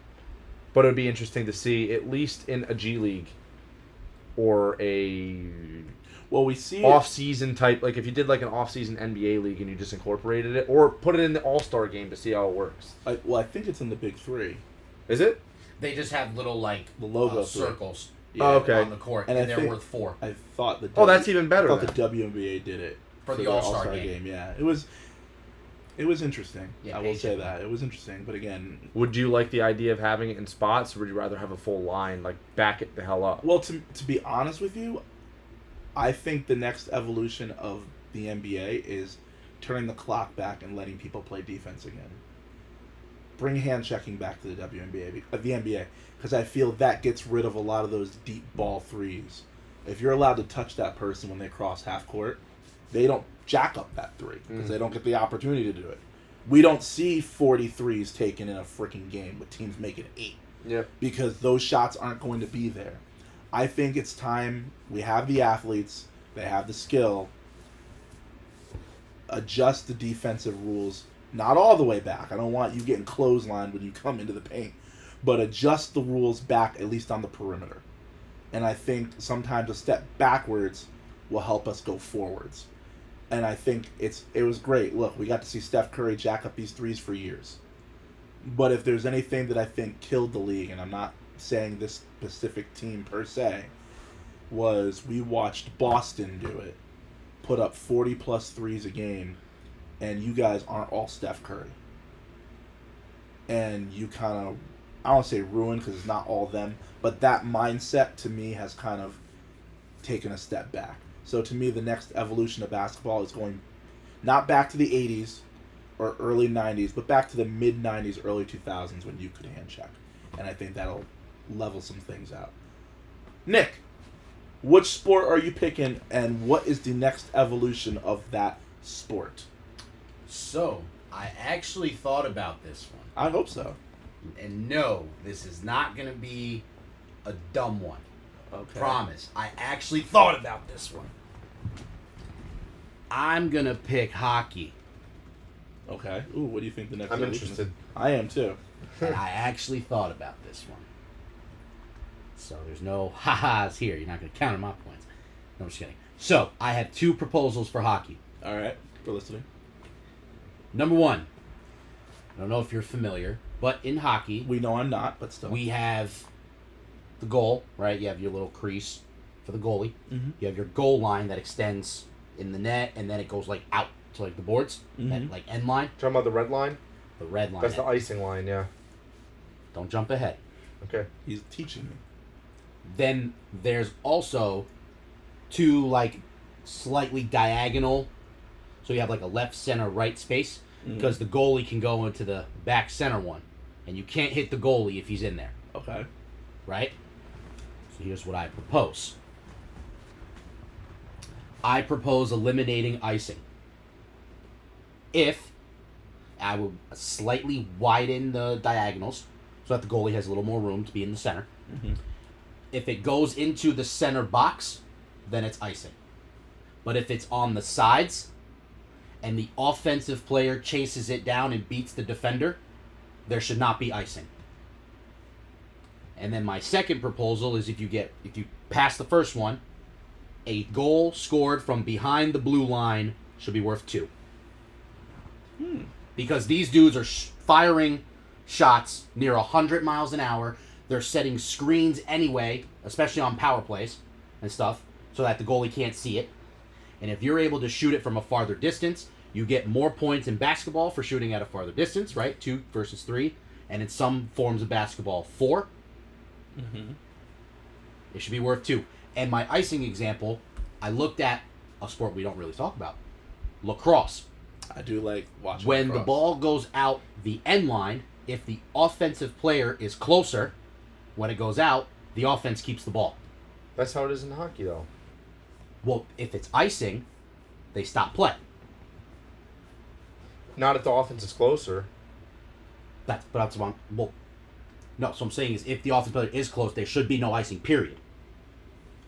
but it would be interesting to see, at least in a G League or a we see off-season type, like if you did like an off-season NBA league and you just incorporated it, or put it in the All-Star game to see how it works. I think it's in the Big Three. Is it? They just have little The logo circles okay. on the court, And and I they're think- worth 4 I thought the that's even better. I thought then. the WNBA did it for the their All-Star game. Yeah, it was interesting. Yeah, I will say basically. that it was interesting, but again, Would you like the idea of having it in spots, or would you rather have a full line, like back it the hell up? well, to be honest with you, I think the next evolution of the NBA is turning the clock back and letting people play defense again. Bring hand checking back to the WNBA, the NBA, because I feel that gets rid of a lot of those deep ball threes. If you're allowed to touch that person when they cross half court, they don't jack up that three because they don't get the opportunity to do it. We don't see 43s taken in a freaking game with teams making 8. Yep. Because those shots aren't going to be there. I think it's time. We have the athletes. They have the skill. Adjust the defensive rules. Not all the way back. I don't want you getting clotheslined when you come into the paint. But adjust the rules back, at least on the perimeter. And I think sometimes a step backwards will help us go forwards. And I think it was great. Look, we got to see Steph Curry jack up these threes for years. But if there's anything that I think killed the league, and I'm not saying this specific team per se, was we watched Boston do it. Put up 40-plus threes a game, and you guys aren't all Steph Curry. And you kind of, I don't want to say ruined because it's not all them, but that mindset to me has kind of taken a step back. So to me, the next evolution of basketball is going not back to the 80s or early 90s, but back to the mid-90s, early 2000s when you could hand check. And I think that'll level some things out. Nick, which sport are you picking, and what is the next evolution of that sport? So, I actually thought about this one. I hope so. And no, this is not going to be a dumb one. Okay. Promise. I actually thought about this one. I'm going to pick hockey. Okay. Ooh, what do you think the next I'm evolution is? interested. I am too. And I actually thought about this one. So there's no ha-has here. You're not going to counter my points. No, I'm just kidding. So, I have 2 proposals for hockey. All right. For listening. Number 1. I don't know if you're familiar, but in hockey, We know I'm not, but still. we have the goal, right? You have your little crease for the goalie. Mhm. You have your goal line that extends in the net, and then it goes like out to like the boards, that Mhm. like end line, Talking about the red line? the red line. That's the icing line, yeah. Don't jump ahead. Okay. He's teaching me. Then there's also 2 like slightly diagonal So you have like a left, center, right space because the goalie can go into the back center one, and you can't hit the goalie if he's in there. Okay. Right? So here's what I propose. I propose eliminating icing. If I would slightly widen the diagonals so that the goalie has a little more room to be in the center. Mm-hmm. If it goes into the center box, then it's icing. But if it's on the sides and the offensive player chases it down and beats the defender, there should not be icing. And then my second proposal is if you pass the first one, a goal scored from behind the blue line should be worth 2. Because these dudes are firing shots near 100 miles an hour. They're setting screens anyway, especially on power plays and stuff, so that the goalie can't see it. And if you're able to shoot it from a farther distance, you get more points in basketball for shooting at a farther distance, right? 2 versus 3. And in some forms of basketball, 4. Mm-hmm. It should be worth 2. And my icing example, I looked at a sport we don't really talk about. Lacrosse. I do like watching When lacrosse. the ball goes out the end line, if the offensive player is closer, when it goes out, the offense keeps the ball. That's how it is in hockey, though. Well, if it's icing, they stop play. Not if the offense is closer. That's wrong. Well, no, so I'm saying is if the offensive player is close, there should be no icing, period.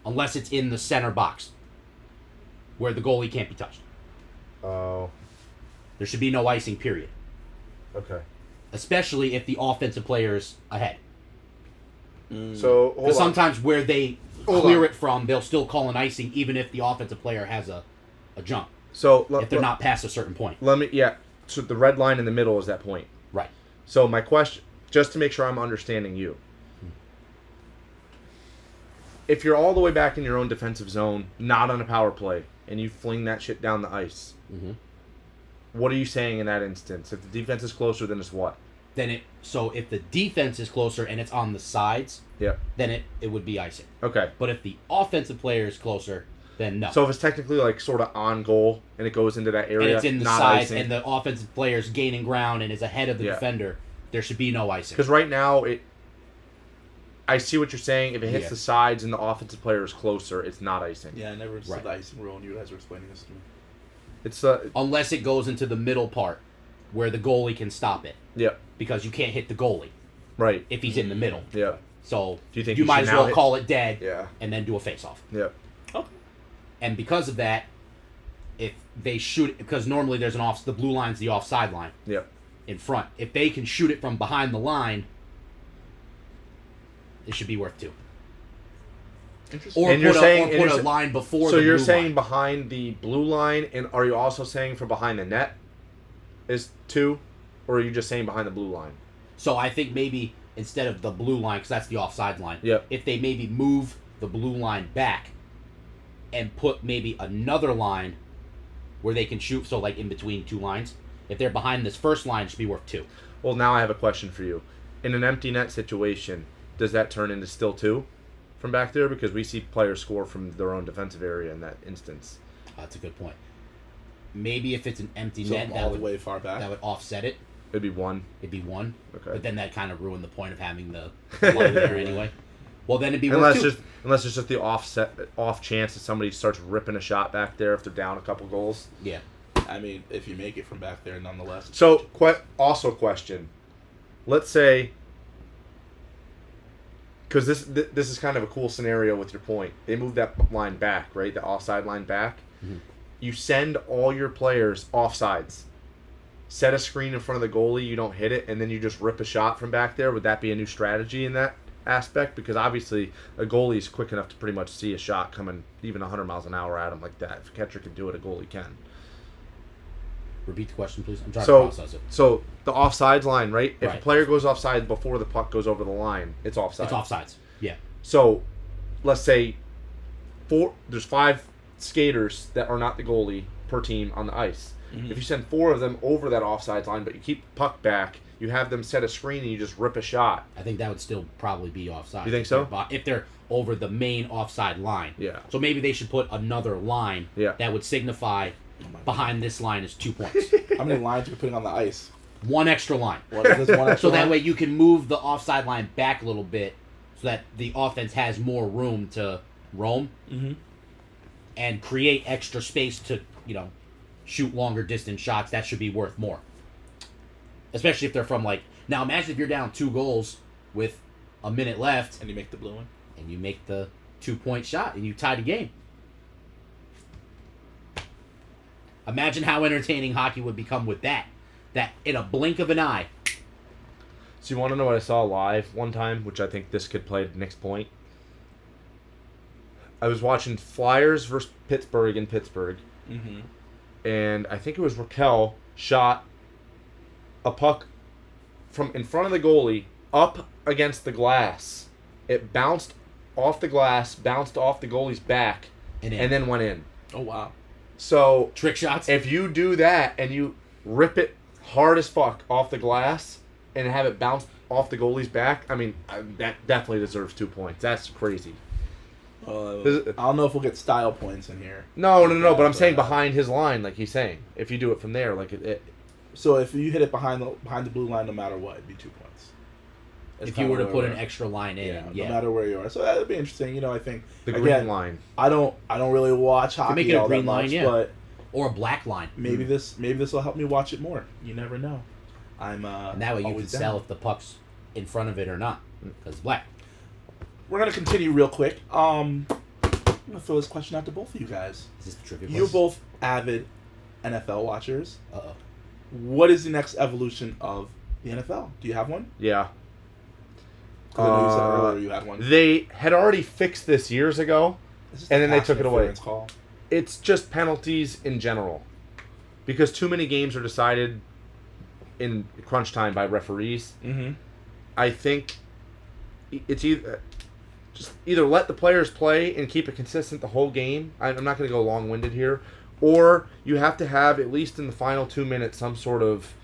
Unless it's in the center box, where the goalie can't be touched. Oh, There should be no icing, period. okay. Especially if the offensive player is ahead. So, hold Because on. sometimes where they Hold clear on. it from, they'll still call an icing even if the offensive player has a jump. So, If they're not past a certain point. So the red line in the middle is that point. Right. So my question, just to make sure I'm understanding you. If you're all the way back in your own defensive zone, not on a power play, and you fling that shit down the ice, what are you saying in that instance? If the defense is closer, then it's what? So if the defense is closer and it's on the sides, Yeah. then it would be icing. Okay. But if the offensive player is closer, then no. So if it's technically like sort of on goal and it goes into that and area, it's in the not sides icing. and the offensive player is gaining ground and is ahead of the Yeah. defender, there should be no icing. Because right now, I see what you're saying. If it hits Yeah. the sides and the offensive player is closer, it's not icing. Yeah, I never Right. said the icing rule, and you guys were explaining this to me. It's Unless it goes into the middle part where the goalie can stop it. yeah, Because you can't hit the goalie right. if he's in the middle. Yeah, So Do you think you you might should as now well hit- call it dead yeah, and then do a face-off. yeah. Okay. And because of that, if they shoot it, because normally there's the blue line's the offside line Yeah. in front. If they can shoot it from behind the line, it should be worth 2. Interesting. Or And you're put, saying- a, and or put you're a sa- line before So the you're blue saying line. behind the blue line, and are you also saying from behind the net is 2, or are you just saying behind the blue line? So I think maybe instead of the blue line, because that's the offside line, Yep. if they maybe move the blue line back and put maybe another line where they can shoot, so like in between 2 lines, if they're behind this first line, it should be worth 2. Well, now I have a question for you. In an empty net situation, does that turn into still 2 from back there? Because we see players score from their own defensive area in that instance. That's a good point. Maybe if it's an empty So net, I'm that all would, the way far back. that would offset it. It'd be 1. It'd be 1. Okay. But then that kind of ruined the point of having the line there anyway. Well, then it'd be worth Unless 2. it's just the off chance that somebody starts ripping a shot back there if they're down a couple goals. Yeah. I mean, if you make it from back there, nonetheless. So, also question. Let's say, because this is kind of a cool scenario with your point. They move that line back, right? The offside line back. Mm-hmm. You send all your players offsides. Set a screen in front of the goalie. You don't hit it, and then you just rip a shot from back there. Would that be a new strategy in that aspect? Because obviously a goalie is quick enough to pretty much see a shot coming even 100 miles an hour at him like that. If a catcher can do it, a goalie can. Repeat the question, please. I'm trying to So, process it. so the offsides line, right? If Right. a player goes offside before the puck goes over the line, it's offside. It's offsides. Yeah. So, let's say there's 5 skaters that are not the goalie per team on the ice. Mhm. If you send 4 of them over that offsides line, but you keep the puck back, you have them set a screen and you just rip a shot. I think that would still probably be offside. You think so? If they're over the main offside line. Yeah. So maybe they should put another line Yeah. that would signify behind this line is 2 points. How many lines are we putting on the ice? One extra line. What is this one extra So that line? way you can move the offside line back a little bit so that the offense has more room to roam and create extra space to, shoot longer distance shots. That should be worth more. Especially if they're from now imagine if you're down 2 goals with a minute left And you make the blue one. and you make the 2-point shot and you tie the game. Imagine how entertaining hockey would become with that. That in a blink of an eye. So you want to know what I saw live one time, which I think this could play to Nick's point? I was watching Flyers versus Pittsburgh in Pittsburgh. And I think it was Raquel shot a puck from in front of the goalie up against the glass. It bounced off the glass, bounced off the goalie's back, And then went in. Oh, wow. So trick shots. if you do that and you rip it hard as fuck off the glass and have it bounce off the goalie's back, I mean, that definitely deserves 2 points. That's crazy. I don't know if we'll get style points in here. No, but I'm saying behind his line, like he's saying. If you do it from there, like it So if you hit it behind the blue line, no matter what, it'd be 2 points. That's if you were to kinda put where an extra line in, no matter where you are. So that'd be interesting. I think the again, green line. I don't really watch hockey make it a all green that much, line, yeah. but or a black line. maybe this will help me watch it more. You never know. I'm And that way you can always tell down. if the puck's in front of it or not. Because it's black. We're gonna continue real quick. I'm gonna throw this question out to both of you guys. Is this the trivia You're question? both avid NFL watchers. Uh-oh. What is the next evolution of the NFL? Do you have one? Yeah. 'Cause I know you said earlier you had one. They had already fixed this years ago. This is and the then they pass took it away. interference Call. It's just penalties in general. Because too many games are decided in crunch time by referees. Mm-hmm. I think it's either let the players play and keep it consistent the whole game. I'm not going to go long-winded here. Or you have to have, at least in the final 2 minutes, some sort of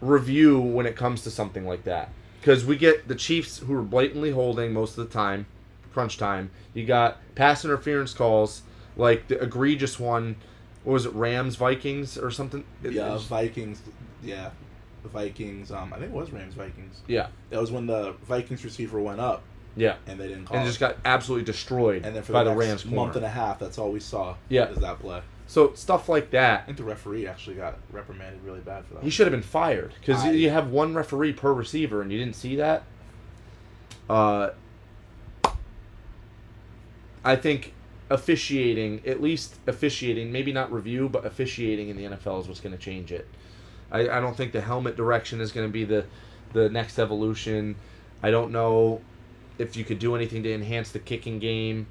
review when it comes to something like that. Because we get the Chiefs who are blatantly holding most of the time, crunch time. You got pass interference calls, like the egregious one. What was it, Rams, Vikings, or something? Yeah, Vikings. Yeah, the Vikings. I think it was Rams Vikings. Yeah. That was when the Vikings receiver went up Yeah. and they didn't call And it. just got absolutely destroyed And then for by the the next Rams month corner. and a half, that's all we saw. Yeah. Is that play. So stuff like I that. think the referee actually got reprimanded really bad for that. He should have been fired because I- you have one referee per receiver, and you didn't see that. I think officiating, at least officiating, maybe not review, but officiating in the NFL is what's going to change it. I don't think the helmet direction is going to be the next evolution. I don't know if you could do anything to enhance the kicking game.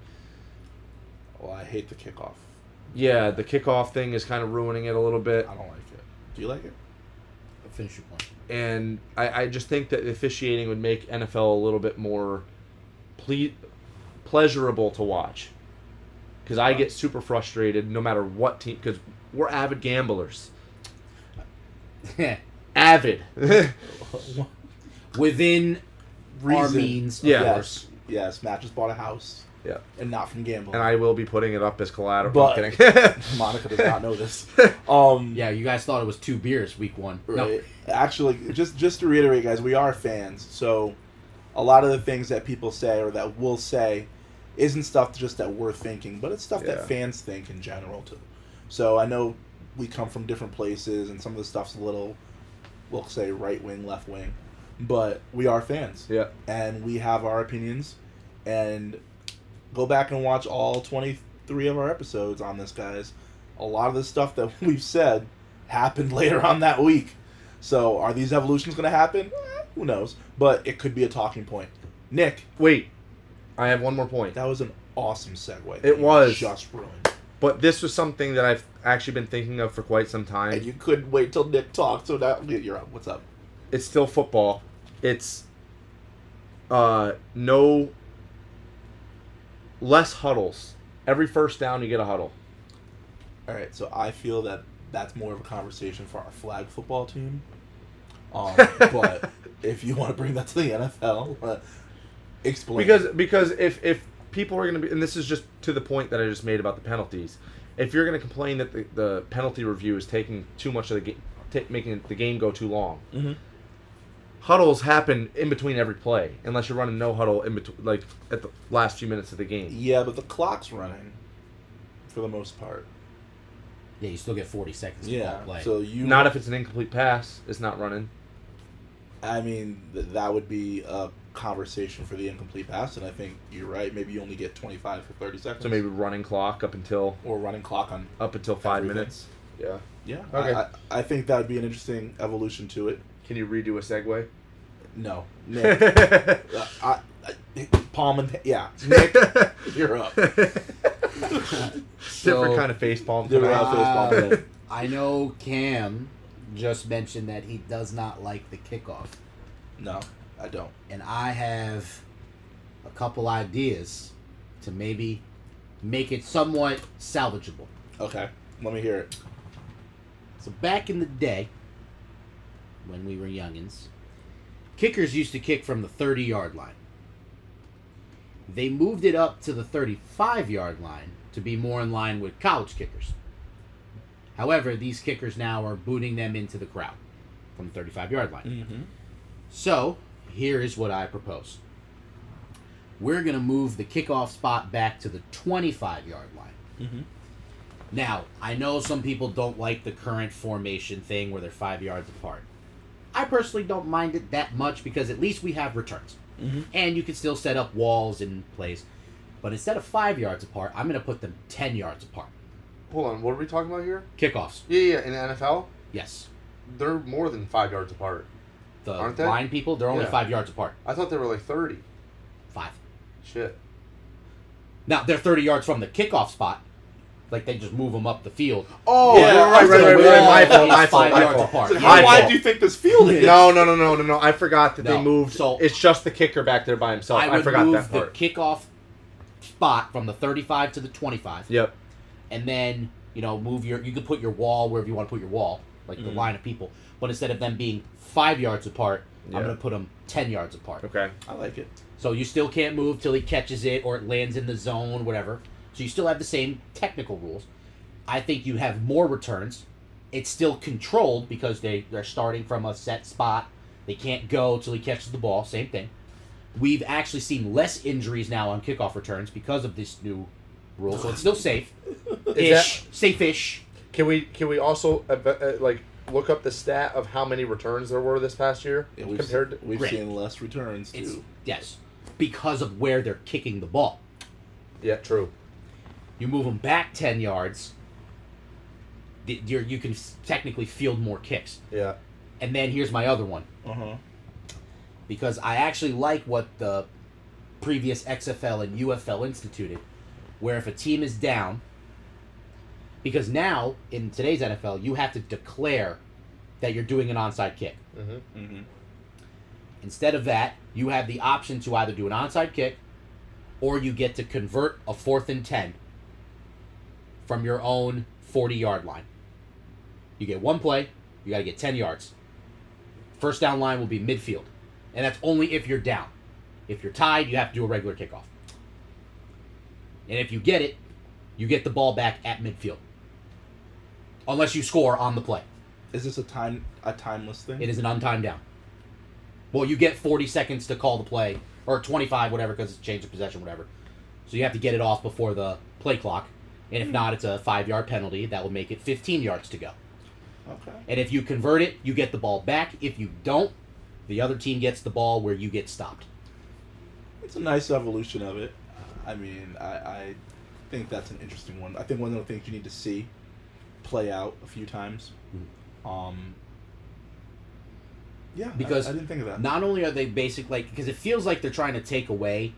Well, I hate the kickoff. Yeah, the kickoff thing is kind of ruining it a little bit. I don't like it. Do you like it? Finish your point. And I just think that officiating would make NFL a little bit more pleasurable to watch. Because I get super frustrated no matter what team, because we're avid gamblers. Avid. Within our Reason. means, of Yeah. course. Yes, Matt just bought a house. Yeah. And not from gambling. And I will be putting it up as collateral. But- I'm kidding. Monica does not know this. Yeah, you guys thought it was 2 beers week 1. Right. No. Actually, just to reiterate, guys, we are fans. So a lot of the things that people say or that we'll say isn't stuff just that we're thinking, but it's stuff Yeah. that fans think in general too. So I know we come from different places, and some of the stuff's a little, we'll say, right wing, left wing, but we are fans. Yeah. And we have our opinions. And go back and watch all 23 of our episodes on this, guys. A lot of the stuff that we've said happened later on that week. So are these evolutions going to happen? Who knows? But it could be a talking point. Nick, Wait. I have one more point. that was an awesome segue. It was. Just ruined. But this was something that I've actually been thinking of for quite some time. And you couldn't wait till Nick talked, so now you're up. What's up? It's still football. It's no less huddles. Every first down you get a huddle. All right, so I feel that that's more of a conversation for our flag football team. But if you want to bring that to the NFL, explain. Because people are going to be, and this is just to the point that I just made about the penalties. If you're going to complain that the penalty review is taking too much of the game, making the game go too long, huddles happen in between every play, unless you're running no huddle in between, like at the last few minutes of the game. Yeah, but the clock's running for the most part. Yeah, you still get 40 seconds to call play. So you Not if it's an incomplete pass, it's not running. I mean, that would be a conversation for the incomplete pass, and I think you're right. Maybe you only get 25 for 30 seconds. So maybe running clock up until or running clock on 5 everything. minutes. Yeah. Yeah. Okay. I think that would be an interesting evolution to it. Can you redo a segue? No. Nick. Palm and Nick, you're up. Different kind of face palm. I know Cam just mentioned that he does not like the kickoff. No, I don't. And I have a couple ideas to maybe make it somewhat salvageable. Okay, let me hear it. So back in the day, when we were youngins, kickers used to kick from the 30-yard line. They moved it up to the 35-yard line to be more in line with college kickers. However, these kickers now are booting them into the crowd from the 35-yard line. Mm-hmm. So, here is what I propose. We're going to move the kickoff spot back to the 25-yard line. Mm-hmm. Now, I know some people don't like the current formation thing where they're 5 yards apart. I personally don't mind it that much because at least we have returns. Mm-hmm. And you can still set up walls in place. But instead of 5 yards apart, I'm going to put them 10 yards apart. Hold on, what are we talking about here? Kickoffs. Yeah, in the NFL, Yes. they're more than 5 yards apart. The Aren't they? line people, they're only Yeah. 5 yards apart. I thought they were like 30. 5. Shit. Now, they're 30 yards from the kickoff spot. Like, they just move them up the field. Oh, Yeah, you're right. My fault, It's my 5 fault, my yards fault. apart. How My wide fault. do you think this field is? No. I forgot that they No. moved. So- it's just the kicker back there by himself. I I would forgot move that part. the kickoff spot from the 35 to the 25. Yep. And then, move you could put your wall wherever you want to put your wall, like the line of people. But instead of them being 5 yards apart, Yeah. I'm going to put them 10 yards apart. Okay. I like it. So you still can't move till he catches it or it lands in the zone, whatever. So you still have the same technical rules. I think you have more returns. It's still controlled because they're starting from a set spot. They can't go till he catches the ball. Same thing. We've actually seen less injuries now on kickoff returns because of this new rule. So it's still safe. Safe-ish. Can we also look up the stat of how many returns there were this past year Yeah, compared to? we've Great. seen less returns It's, too. yes. Because of where they're kicking the ball. Yeah, true. You move them back 10 yards, you can technically field more kicks. Yeah. And then here's my other one. Uh-huh. Because I actually like what the previous XFL and UFL instituted, where if a team is down, because now, in today's NFL, you have to declare that you're doing an onside kick. Mm-hmm. Mm-hmm. Instead of that, you have the option to either do an onside kick, or you get to convert a 4th and 10 from your own 40-yard line. You get one play, you got to get 10 yards. First down line will be midfield. And that's only if you're down. If you're tied, you have to do a regular kickoff. And if you get it, you get the ball back at midfield. Unless you score on the play. Is this a timeless thing? It is an untimed down. Well, you get 40 seconds to call the play, or 25, whatever, because it's change of possession, whatever. So you have to get it off before the play clock. And if not, it's a 5-yard penalty. That will make it 15 yards to go. Okay. And if you convert it, you get the ball back. If you don't, the other team gets the ball where you get stopped. It's a nice evolution of it. I think that's an interesting one. I think one of the things you need to see play out a few times. Yeah, Because I didn't think of that. Not only are they because it feels like they're trying to take away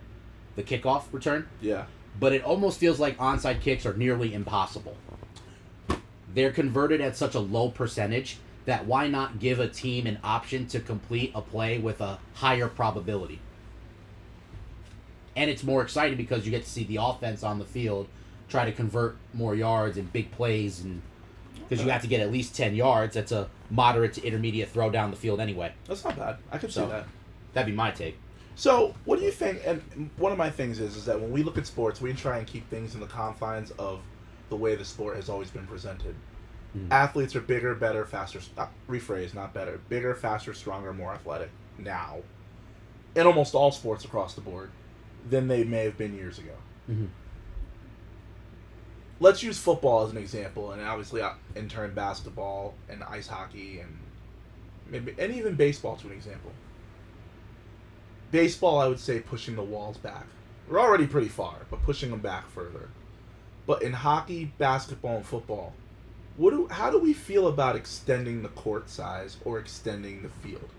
the kickoff return, Yeah. but it almost feels like onside kicks are nearly impossible. They're converted at such a low percentage that why not give a team an option to complete a play with a higher probability? And it's more exciting because you get to see the offense on the field try to convert more yards and big plays, and because you have to get at least 10 yards. That's a moderate to intermediate throw down the field anyway. That's not bad. I could see So- that. That'd be my take. So, what do you think? And one of my things is that when we look at sports, we try and keep things in the confines of the way the sport has always been presented. Athletes are bigger, better, faster. Rephrase, not better. Bigger, faster, stronger, more athletic now, in almost all sports across the board, than they may have been years ago. Mm-hmm. Let's use football as an example, and obviously, in turn, basketball and ice hockey and even baseball to an example. Baseball, I would say, pushing the walls back. We're already pretty far, but pushing them back further. But in hockey, basketball, and football, how do we feel about extending the court size or extending the field?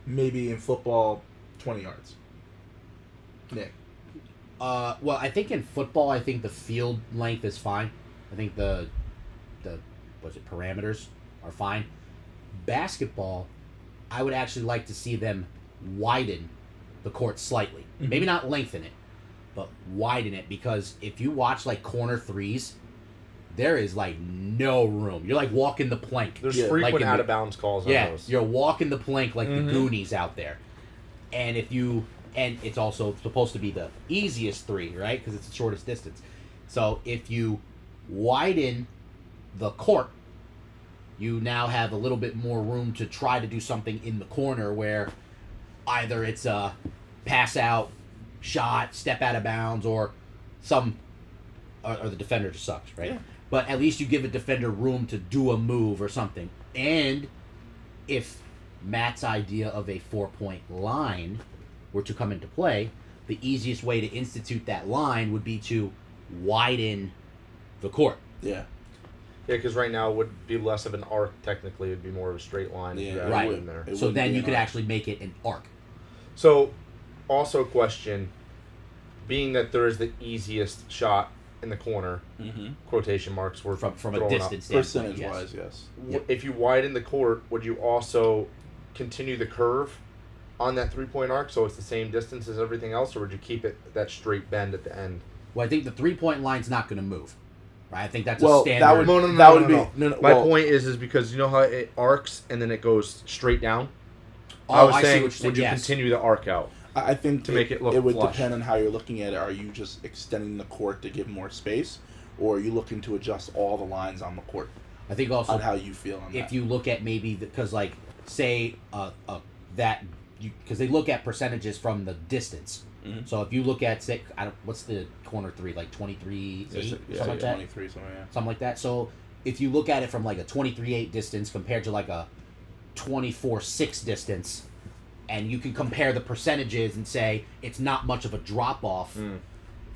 Maybe in football, 20 yards. Nick. Well, I think in football, I think the field length is fine. I think the parameters are fine. Basketball, I would actually like to see them widen the court slightly. Mm-hmm. Maybe not lengthen it, but widen it, because if you watch like corner threes, there is like no room. You're like walking the plank. There's frequent like out of bounds calls on those. You're walking the plank like the Goonies out there. And it's also supposed to be the easiest three, right? Because it's the shortest distance. So if you widen the court, you now have a little bit more room to try to do something in the corner where either it's a pass out, shot, step out of bounds, or the defender just sucks, right? Yeah. But at least you give a defender room to do a move or something. And if Matt's idea of a 4-point line were to come into play, the easiest way to institute that line would be to widen the court. Yeah. Yeah, because right now it would be less of an arc. Technically, it would be more of a straight line. Yeah, right. In there. So then you could actually make it an arc. So, also question, being that there is the easiest shot in the corner, quotation marks were from a distance percentage-wise, yes. If you widen the court, would you also continue the curve on that 3-point arc so it's the same distance as everything else, or would you keep it that straight bend at the end? Well, I think the 3-point line's not going to move. Right? I think that's a standard. My point is because you know how it arcs and then it goes straight down? Oh, I was saying, would you continue the arc out? I think to make it look it would flush. Depend on how you're looking at it. Are you just extending the court to give more space, or are you looking to adjust all the lines on the court? I think also on how you feel on if that. you look at maybe because like say because they look at percentages from the distance. Mm-hmm. So if you look at say what's the corner three, like 23.8 something like that, 23 something like that. So if you look at it from like a 23.8 distance compared to like a 24.6 distance, and you can compare the percentages and say it's not much of a drop off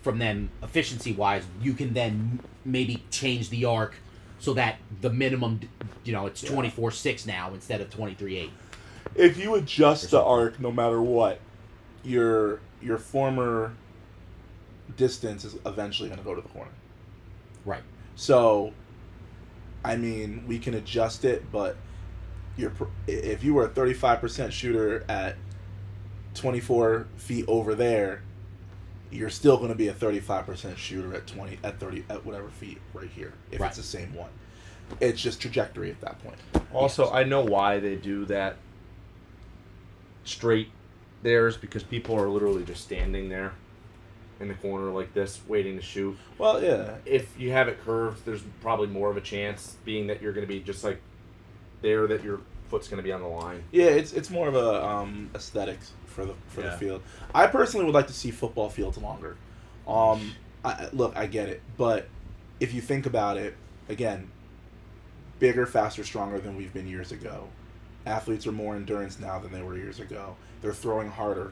from them efficiency wise, you can then maybe change the arc so that the minimum, it's 24.6 now instead of 23.8. If you adjust the arc, no matter what, your former distance is eventually going to go to the corner. Right. So, I mean, we can adjust it, but if you were a 35% shooter at 24 feet over there, you're still going to be a 35% shooter at 30 at whatever feet right here if it's the same one. It's just trajectory at that point. Also, yes. I know why they do that straight theirs, because people are literally just standing there in the corner like this waiting to shoot. Well, yeah. If you have it curved, there's probably more of a chance, being that you're going to be just like there, that your foot's going to be on the line. Yeah, it's more of a aesthetics for the field. I personally would like to see football fields longer. I get it, but if you think about it, again, bigger, faster, stronger than we've been years ago. Athletes are more endurance now than they were years ago. They're throwing harder.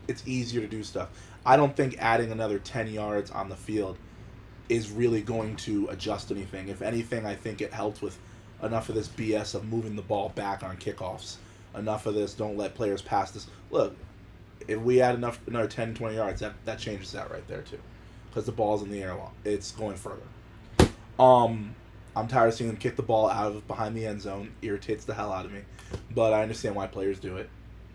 It's easier to do stuff. I don't think adding another 10 yards on the field is really going to adjust anything. If anything, I think it helps with enough of this BS of moving the ball back on kickoffs. Enough of this, don't let players pass this. Look, if we add another 10, 20 yards, that changes that right there too. Because the ball's in the air long. It's going further. I'm tired of seeing them kick the ball out of behind the end zone. Irritates the hell out of me. But I understand why players do it.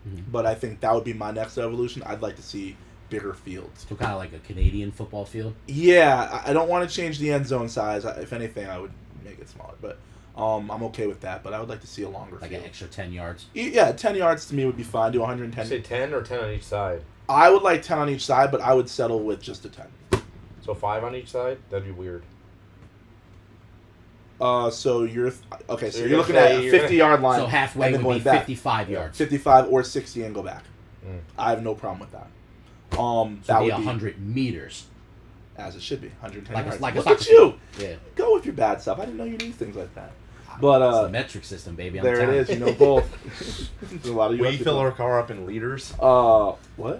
Mm-hmm. But I think that would be my next evolution. I'd like to see bigger fields. So kind of like a Canadian football field? Yeah. I don't want to change the end zone size. If anything, I would make it smaller. But I'm okay with that, but I would like to see a longer Like field. an extra 10 yards. Yeah, 10 yards to me would be fine. Do 110. Say 10 or 10 on each side. I would like 10 on each side, but I would settle with just a 10. So 5 on each side? That'd be weird. So you're okay. So you're you're gonna looking say at a you're 50-yard line. So halfway and then would be going back. 55 yards. 55 or 60 and go back. Mm. I have no problem with that. So That be would be 100 meters. as it should be. 110 Like yards. like a Look soccer at you. field. Yeah. Go with your bad stuff. I didn't know you knew things like that. But It's the metric system, baby. I'm there it telling is. you. You know both. There's a lot of you. We fill our car up in liters? What? No,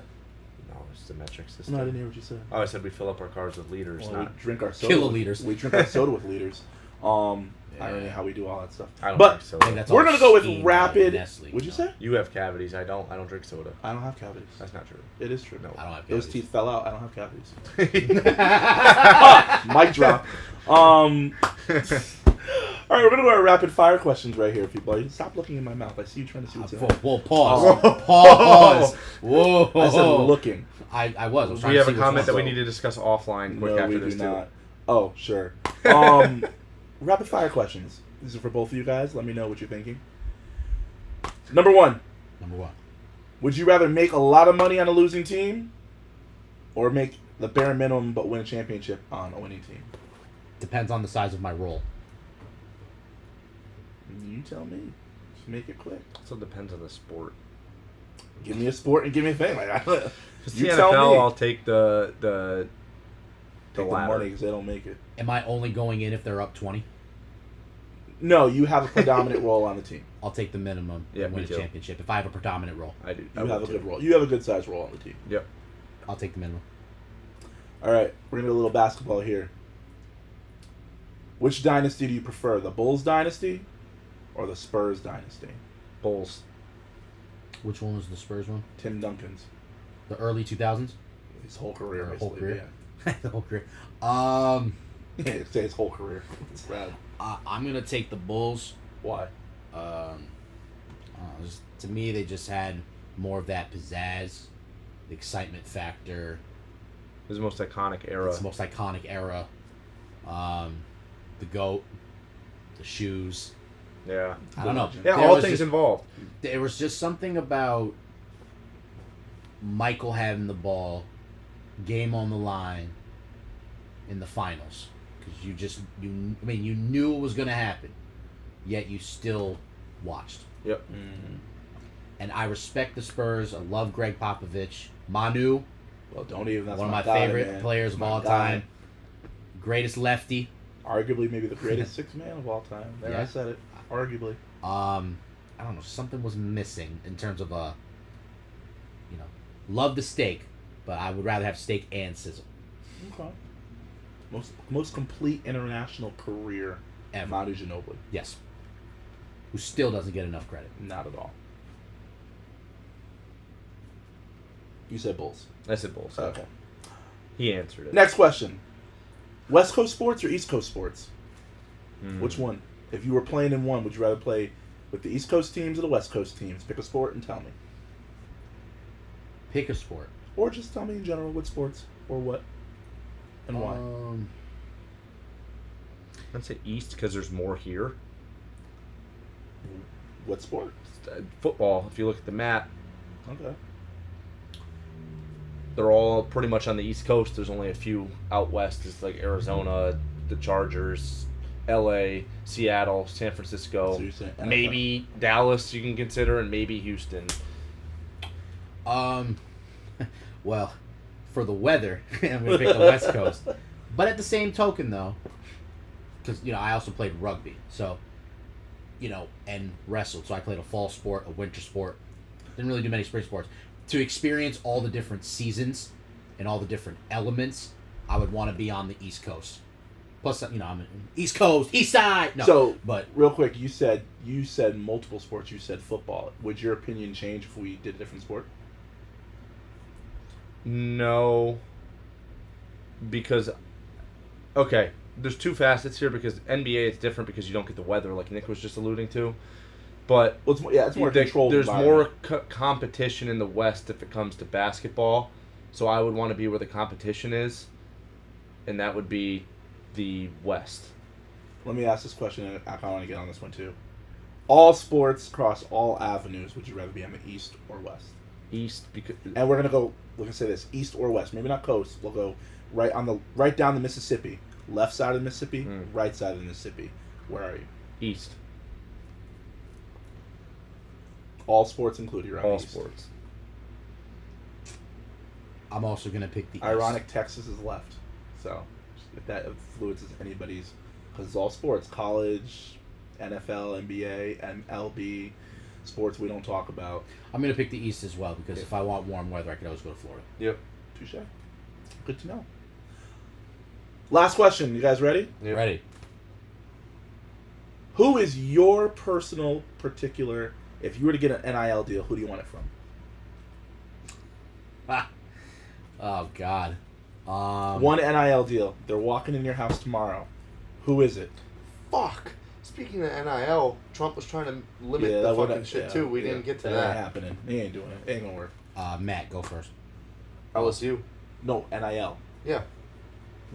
it's the metric system. No, I didn't hear what you said. Oh, I said we fill up our cars with liters, Well, not... we drink our soda. Kiloliters. We drink our soda with liters. I don't Yeah. know how we do all that stuff. I don't But drink I soda. think that's we're all gonna go with steamed rapid. by Nestle, What'd you say? You have cavities. I don't drink soda. I don't have cavities. That's not true. It is true. No. I don't have Those cavities. teeth fell out. I don't have cavities. Mic drop. All right, we're gonna go our rapid fire questions right here, people. Stop looking in my mouth. I see you trying to see what's in there. Whoa, pause. Oh. Pause. Whoa. I said looking. I was trying We to have see a which comment one. that we need to discuss offline quick No, after we this, do too. not. Oh, sure. Rapid fire questions. This is for both of you guys. Let me know what you're thinking. Number one. Number one. Would you rather make a lot of money on a losing team or make the bare minimum but win a championship on a winning team? Depends on the size of my role. You tell me. Just make it quick. So it depends on the sport. Give me a sport and give me a thing. Like, Because you the tell NFL, me. I'll take the Take the latter. money because they don't make it. Am I only going in if they're up 20? No, you have a predominant role on the team. I'll take the minimum Yeah, and win me a too. championship. If I have a predominant role, I do. You have a good role. You have a good sized role on the team. Yep. I'll take the minimum. All right, we're gonna do a little basketball here. Which dynasty do you prefer, the Bulls dynasty or the Spurs dynasty? Bulls. Which one was the Spurs one? Tim Duncan's. The early 2000s? His whole career, Or basically. whole career? Yeah. The whole career. Yeah, say his whole career. It's rad. I'm going to take the Bulls. Why? To me, they just had more of that pizzazz, the excitement factor. It was the most iconic era. It's the most iconic era. The GOAT, the shoes. Yeah. I don't know. Yeah, There all was things just- involved. There was just something about Michael having the ball, game on the line, in the finals, because you knew it was going to happen, yet you still watched. Yep. Mm-hmm. And I respect the Spurs. I love Greg Popovich. Manu, Well, don't even. That's one of my guy, favorite man. players of My all guy. time. Greatest lefty. Arguably, maybe the greatest sixth man of all time. There, Yeah. I said it. Arguably. I don't know. Something was missing in terms of love the steak, but I would rather have steak and sizzle. Okay. Most complete international career Ever. Manu Ginobili. Yes. Who still doesn't get enough credit. Not at all. You said Bulls. I said Bulls. Okay. He answered it. Next question. West Coast sports or East Coast sports? Hmm. Which one? If you were playing in one, would you rather play with the East Coast teams or the West Coast teams? Pick a sport and tell me. Pick a sport. Or just tell me in general what sports or what and why. I'd say East because there's more here. What sport? Football, if you look at the map, Okay. they're all pretty much on the East Coast. There's only a few out west. It's like Arizona, the Chargers, L.A., Seattle, San Francisco, So you're saying NFL. maybe Dallas you can consider, and maybe Houston. Well, for the weather, I'm going to pick the West Coast. But at the same token, though, because, I also played rugby. So, and wrestled. So I played a fall sport, a winter sport. Didn't really do many spring sports. To experience all the different seasons and all the different elements, I would want to be on the East Coast. Plus, I'm in East Coast, East Side. No, So, but real quick, you said multiple sports. You said football. Would your opinion change if we did a different sport? No, because there's two facets here. Because NBA it's different because you don't get the weather, like Nick was just alluding to. But Well, it's more controlled. there's environment. more competition in the West if it comes to basketball. So I would want to be where the competition is, and that would be the West. Let me ask this question, and I want to get on this one too. All sports across all avenues, would you rather be on the east or west? East, because And we're gonna say this: east or west. Maybe not coast. We'll go right down the Mississippi. Left side of the Mississippi, right side of the Mississippi. Where are you? East. All sports included. You're on All east. sports. I'm also gonna pick the East. Ironic, Texas is left. So if that influences anybody's, because it's all sports: college, NFL, NBA, MLB, sports we don't talk about. I'm gonna pick the East as well because if I want warm weather, I could always go to Florida. Yep. Touche. Good to know. Last question. You guys ready? Yep. Ready? Who is your personal particular? If you were to get an NIL deal, who do you want it from? Oh God. One NIL deal. They're walking in your house tomorrow. Who is it? Fuck. Speaking of NIL, Trump was trying to limit Yeah, the that would- fucking shit yeah, too. We yeah. didn't get to That ain't that. happening. He ain't doing it. It ain't gonna work. Matt, go first. LSU. No, NIL. Yeah.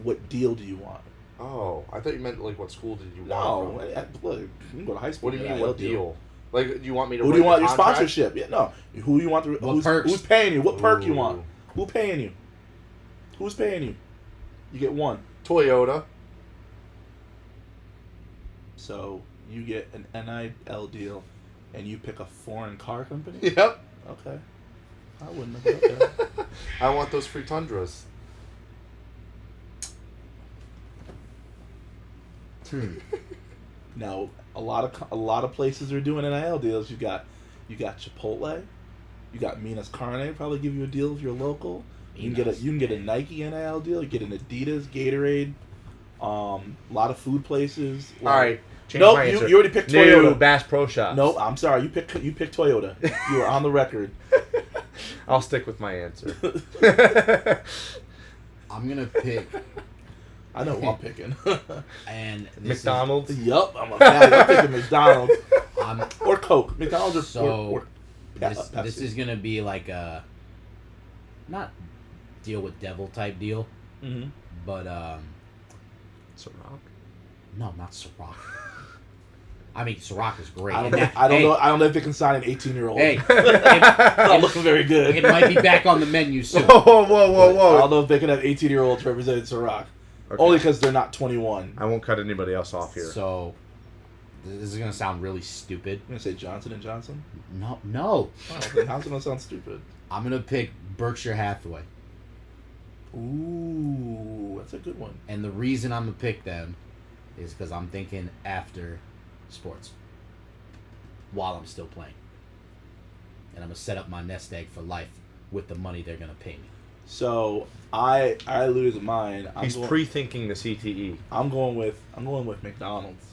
What deal do you want? Oh, I thought you meant like what school did you No, want? From? look, you can go to high school. What do you mean? NIL What deal? Like, do you want me to? Who do you write want the your contract? sponsorship? Yeah, no. Who do you want? What perks? Who's paying you? What perk you want? Ooh. Who paying you? Who's paying you? You get one. Toyota. So you get an NIL deal, and you pick a foreign car company. Yep. Okay. I wouldn't have got that. I want those free Tundras. Now, a lot of places are doing NIL deals. You got Chipotle, you got Minas Carne. Probably give you a deal if you're local. You can get a Nike NIL deal. You get an Adidas, Gatorade. A lot of food places. All right. Change Nope, my answer. you already picked New Toyota. Bass Pro Shops. No, I'm sorry. You picked Toyota. You are on the record. I'll stick with my answer. I'm gonna pick I know who I'm picking. and this McDonald's. Yup, I'm picking McDonald's I'm, or Coke. McDonald's or So, or this Pepsi. is gonna be like a not deal with devil type deal, Mm-hmm. but Ciroc. no, not Ciroc. I mean, Ciroc is great. I And don't that- know. hey, I don't know if they can sign an 18-year-old. Hey, Not looking very good. it might be back on the menu soon. Whoa, whoa, whoa, I whoa. don't know if they can have 18-year-olds representing Ciroc. Okay. Only because they're not 21. I won't cut anybody else off here. So, this is gonna sound really stupid. I'm gonna say Johnson and Johnson. No, Oh, then how's it gonna sound stupid? I'm gonna pick Berkshire Hathaway, Ooh, that's a good one. and the reason I'm gonna pick them is because I'm thinking after sports, while I'm still playing, and I'm gonna set up my nest egg for life with the money they're gonna pay me. So I lose mine. He's pre-thinking the CTE. I'm going with McDonald's,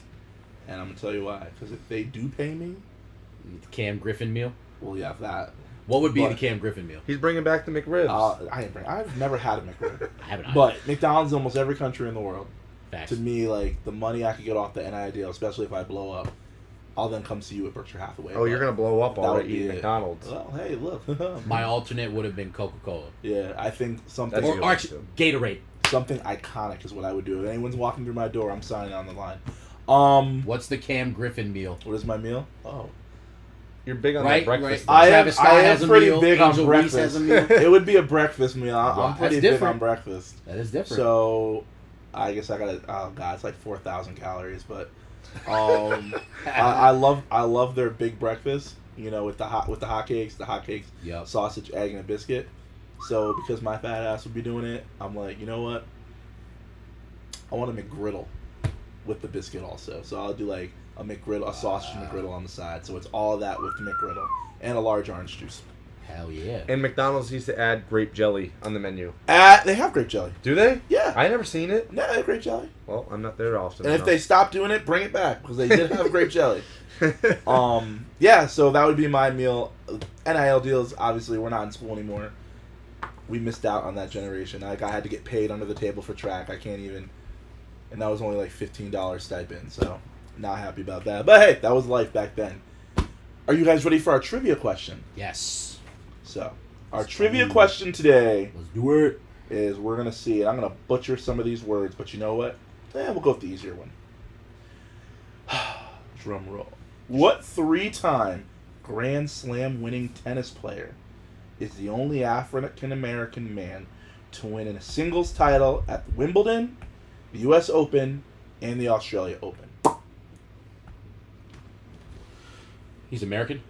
and I'm gonna tell you why. Because if they do pay me, The Cam Griffin meal. well, yeah, that. What would be But- the Cam Griffin meal? He's bringing back the McRibs. I've never had a McRib, I haven't. but McDonald's in almost every country in the world. Facts. To me, like the money I could get off the NIL deal, especially if I blow up, I'll then come see you at Berkshire Hathaway. oh, you're But gonna blow up that all would right be eating it. McDonald's. Well, hey, look. My alternate would have been Coca-Cola. Yeah, I think something That's Or good. actually, Gatorade. something iconic is what I would do. If anyone's walking through my door, I'm signing on the line. What's the Cam Griffin meal? What is my meal? Oh, You're big on Right, that breakfast. right. thing. Travis Scott has a pretty meal, big Angel on Reese breakfast. has a meal. It would be a breakfast meal. Wow, I'm pretty that's big different. on breakfast. That is different. So, I guess I gotta. Oh god, it's like 4,000 calories. But, I love their big breakfast. You know, with the hotcakes, Yep. sausage, egg, and a biscuit. So because my fat ass would be doing it, I'm like, you know what? I want a McGriddle with the biscuit also. So I'll do like a McGriddle, a sausage McGriddle on the side. So it's all of that with the McGriddle and a large orange juice. Hell yeah. And McDonald's used to add grape jelly on the menu. They have grape jelly. Do they? Yeah. I never seen it. Yeah, they have grape jelly. Well, I'm not there often. And if enough. they stop doing it, bring it back because they did have grape jelly. Yeah, so that would be my meal. NIL deals, obviously, we're not in school anymore. We missed out on that generation. Like, I had to get paid under the table for track. I can't even. And that was only like $15 stipend, so not happy about that. But hey, that was life back then. Are you guys ready for our trivia question? Yes. So, our trivia question today Let's do it. is we're going to see it. I'm going to butcher some of these words, but you know what? We'll go with the easier one. Drum roll. What 3-time Grand Slam winning tennis player is the only African American man to win a singles title at Wimbledon, the U.S. Open, and the Australia Open? He's American?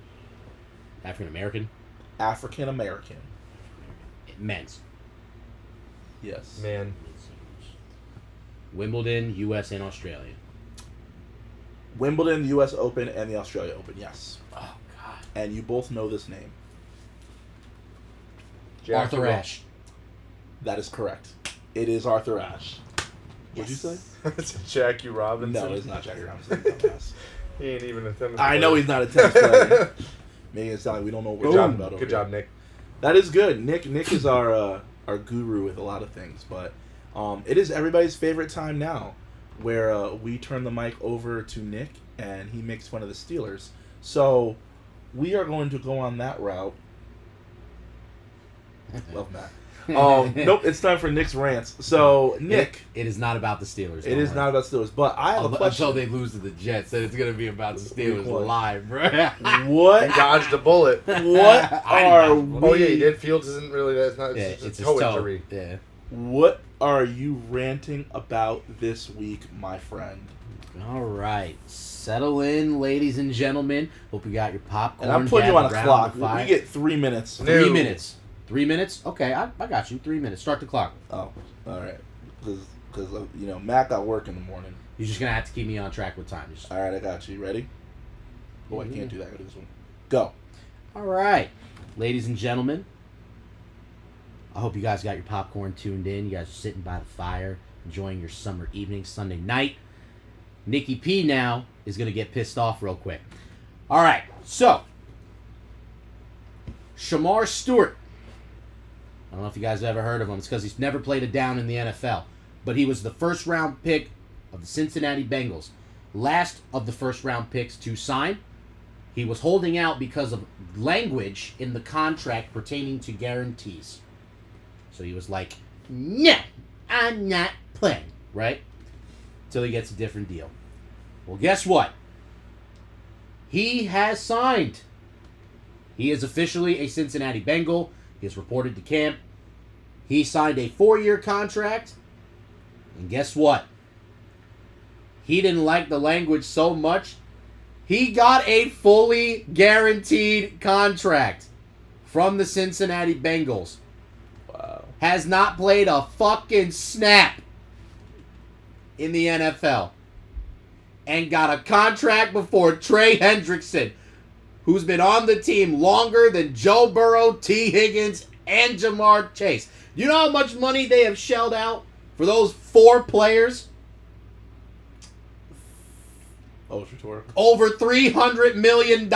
African American? African American. Men's. Yes. Man. Wimbledon, U.S. and Australia. Wimbledon, the U.S. Open, and the Australia Open, yes. Oh, God. And you both know this name. Jackie Arthur Ro- Ashe. That is correct. It is Arthur Ashe. What'd you say? It's Jackie Robinson. No, it's not Jackie Robinson. Dumbass. He ain't even a tennis I player. know he's not a tennis player. Making it sound like we don't know what we're talking about over Good here. job, Nick. That is good. Nick is our guru with a lot of things, but it is everybody's favorite time now, where we turn the mic over to Nick and he makes fun of the Steelers. So we are going to go on that route. Love Matt. Nope, it's time for Nick's rants. So Nick, It is not about the Steelers. it is not about Steelers, but I have a question. Until they lose to the Jets, then it's going to be about the Steelers What? live, bro. What? Dodged a bullet. What I are know. we? Oh yeah, he did. Fields isn't really that. It's not. Yeah, It's it's a his toe toe. injury. Yeah. What are you ranting about this week, my friend? All right. Settle in, ladies and gentlemen. Hope you got your popcorn. And I'm putting you on a gathered clock. around the fire. We get 3 minutes. 3 minutes. 3 minutes? Okay, I got you. 3 minutes. Start the clock. Oh, all right. Because Matt got work in the morning. You're just going to have to keep me on track with time. Just... All right, I got you. Ready? Oh, I Yeah. can't do that. I got to do this one. Go. All right. Ladies and gentlemen, I hope you guys got your popcorn tuned in. You guys are sitting by the fire, enjoying your summer evening, Sunday night. Nikki P now is going to get pissed off real quick. All right. So, Shamar Stewart. I don't know if you guys have ever heard of him. It's because he's never played a down in the NFL. But he was the first-round pick of the Cincinnati Bengals. Last of the first-round picks to sign. He was holding out because of language in the contract pertaining to guarantees. So he was like, no, I'm not playing, right? Until he gets a different deal. Well, guess what? He has signed. He is officially a Cincinnati Bengal. He has reported to camp. He signed a 4-year contract. And guess what? He didn't like the language so much. He got a fully guaranteed contract from the Cincinnati Bengals. Wow. Has not played a fucking snap in the NFL. And got a contract before Trey Hendrickson, who's been on the team longer than Joe Burrow, T. Higgins, and Jamar Chase. You know how much money they have shelled out for those 4 players? Oh, it's rhetorical. Over $300 million.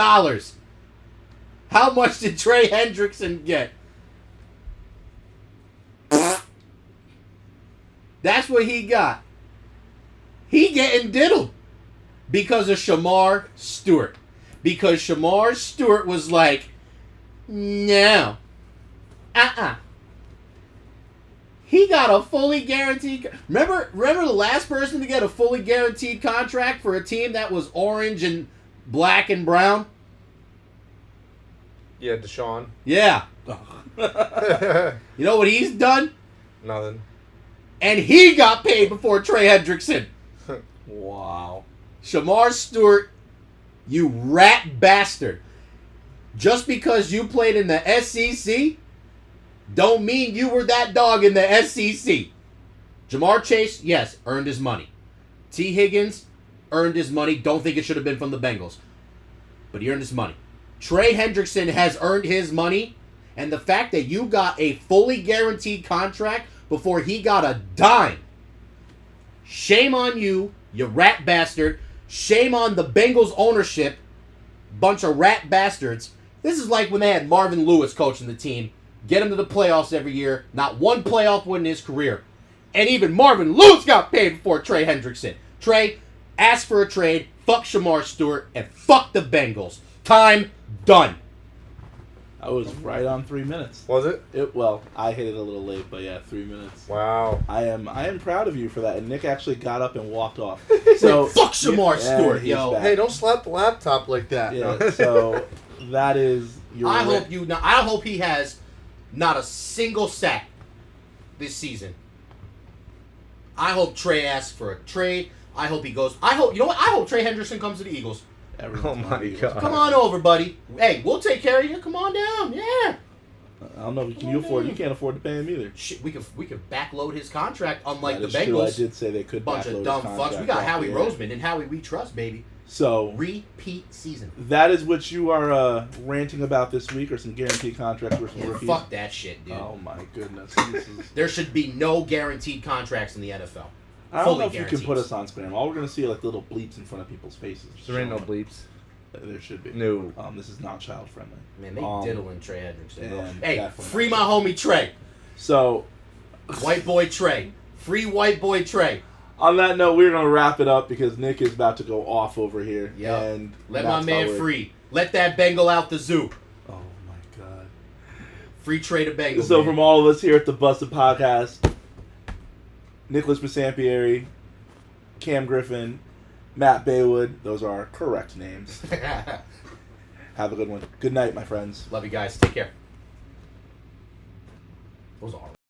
How much did Trey Hendrickson get? That's what he got. He getting diddled because of Shamar Stewart. Because Shamar Stewart was like, no. He got a fully guaranteed... Remember the last person to get a fully guaranteed contract for a team that was orange and black and brown? Yeah, Deshaun. Yeah. You know what he's done? Nothing. And he got paid before Trey Hendrickson. Wow. Shamar Stewart, you rat bastard. Just because you played in the SEC, don't mean you were that dog in the SEC. Jamar Chase, yes, earned his money. T. Higgins earned his money. Don't think it should have been from the Bengals. But he earned his money. Trey Hendrickson has earned his money. And the fact that you got a fully guaranteed contract before he got a dime. Shame on you, you rat bastard. Shame on the Bengals ownership. Bunch of rat bastards. This is like when they had Marvin Lewis coaching the team. Get him to the playoffs every year. Not one playoff win in his career. And even Marvin Lewis got paid before Trey Hendrickson. Trey, ask for a trade. Fuck Shamar Stewart. And fuck the Bengals. Time done. I was right on 3 minutes. Was it? Well, I hit it a little late, but yeah, 3 minutes. Wow. I am proud of you for that. And Nick actually got up and walked off. So Fuck Shamar Stewart, he's yo. back. Hey, don't slap the laptop like that. Yeah, so that is your. I hope he has not a single sack this season. I hope Trey asks for a trade. I hope he goes. I hope Trey Hendrickson comes to the Eagles. Everyone's Oh my on you. God. Come on over, buddy. Hey, we'll take care of you. Come on down. Yeah. I don't know. Can you afford? You can't afford to pay him either. Shit, we could backload his contract, unlike That the is true. I Bengals. did say they could. Bunch backload of his dumb fucks. contract We got off, Howie yeah. Roseman and Howie we trust, baby. So Repeat season. that is what you are ranting about this week, or some guaranteed contracts or some Yeah, rookies. fuck that shit, dude. Oh my goodness. This is, There should be no guaranteed contracts in the NFL. I don't Fully know if you can guaranteed. put us on spam. All we're gonna see are like little bleeps in front of people's faces. There ain't no bleeps. There should be. No. This is not child friendly. Man, they diddling Trey Hendrickson. Bro. yeah, Hey, definitely. free my homie Trey. So White boy Trey. Free white boy Trey. on that note, we're gonna wrap it up because Nick is about to go off over here. Yep. And Let my that's man how we're- free. Let that Bengal out the zoo. Oh my god. Free Trey to Bengal. So man. from all of us here at the Busted Podcast, Nicholas Basampieri, Cam Griffin, Matt Baywood, those are our correct names. Have a good one. Good night, my friends. Love you guys. Take care. Those are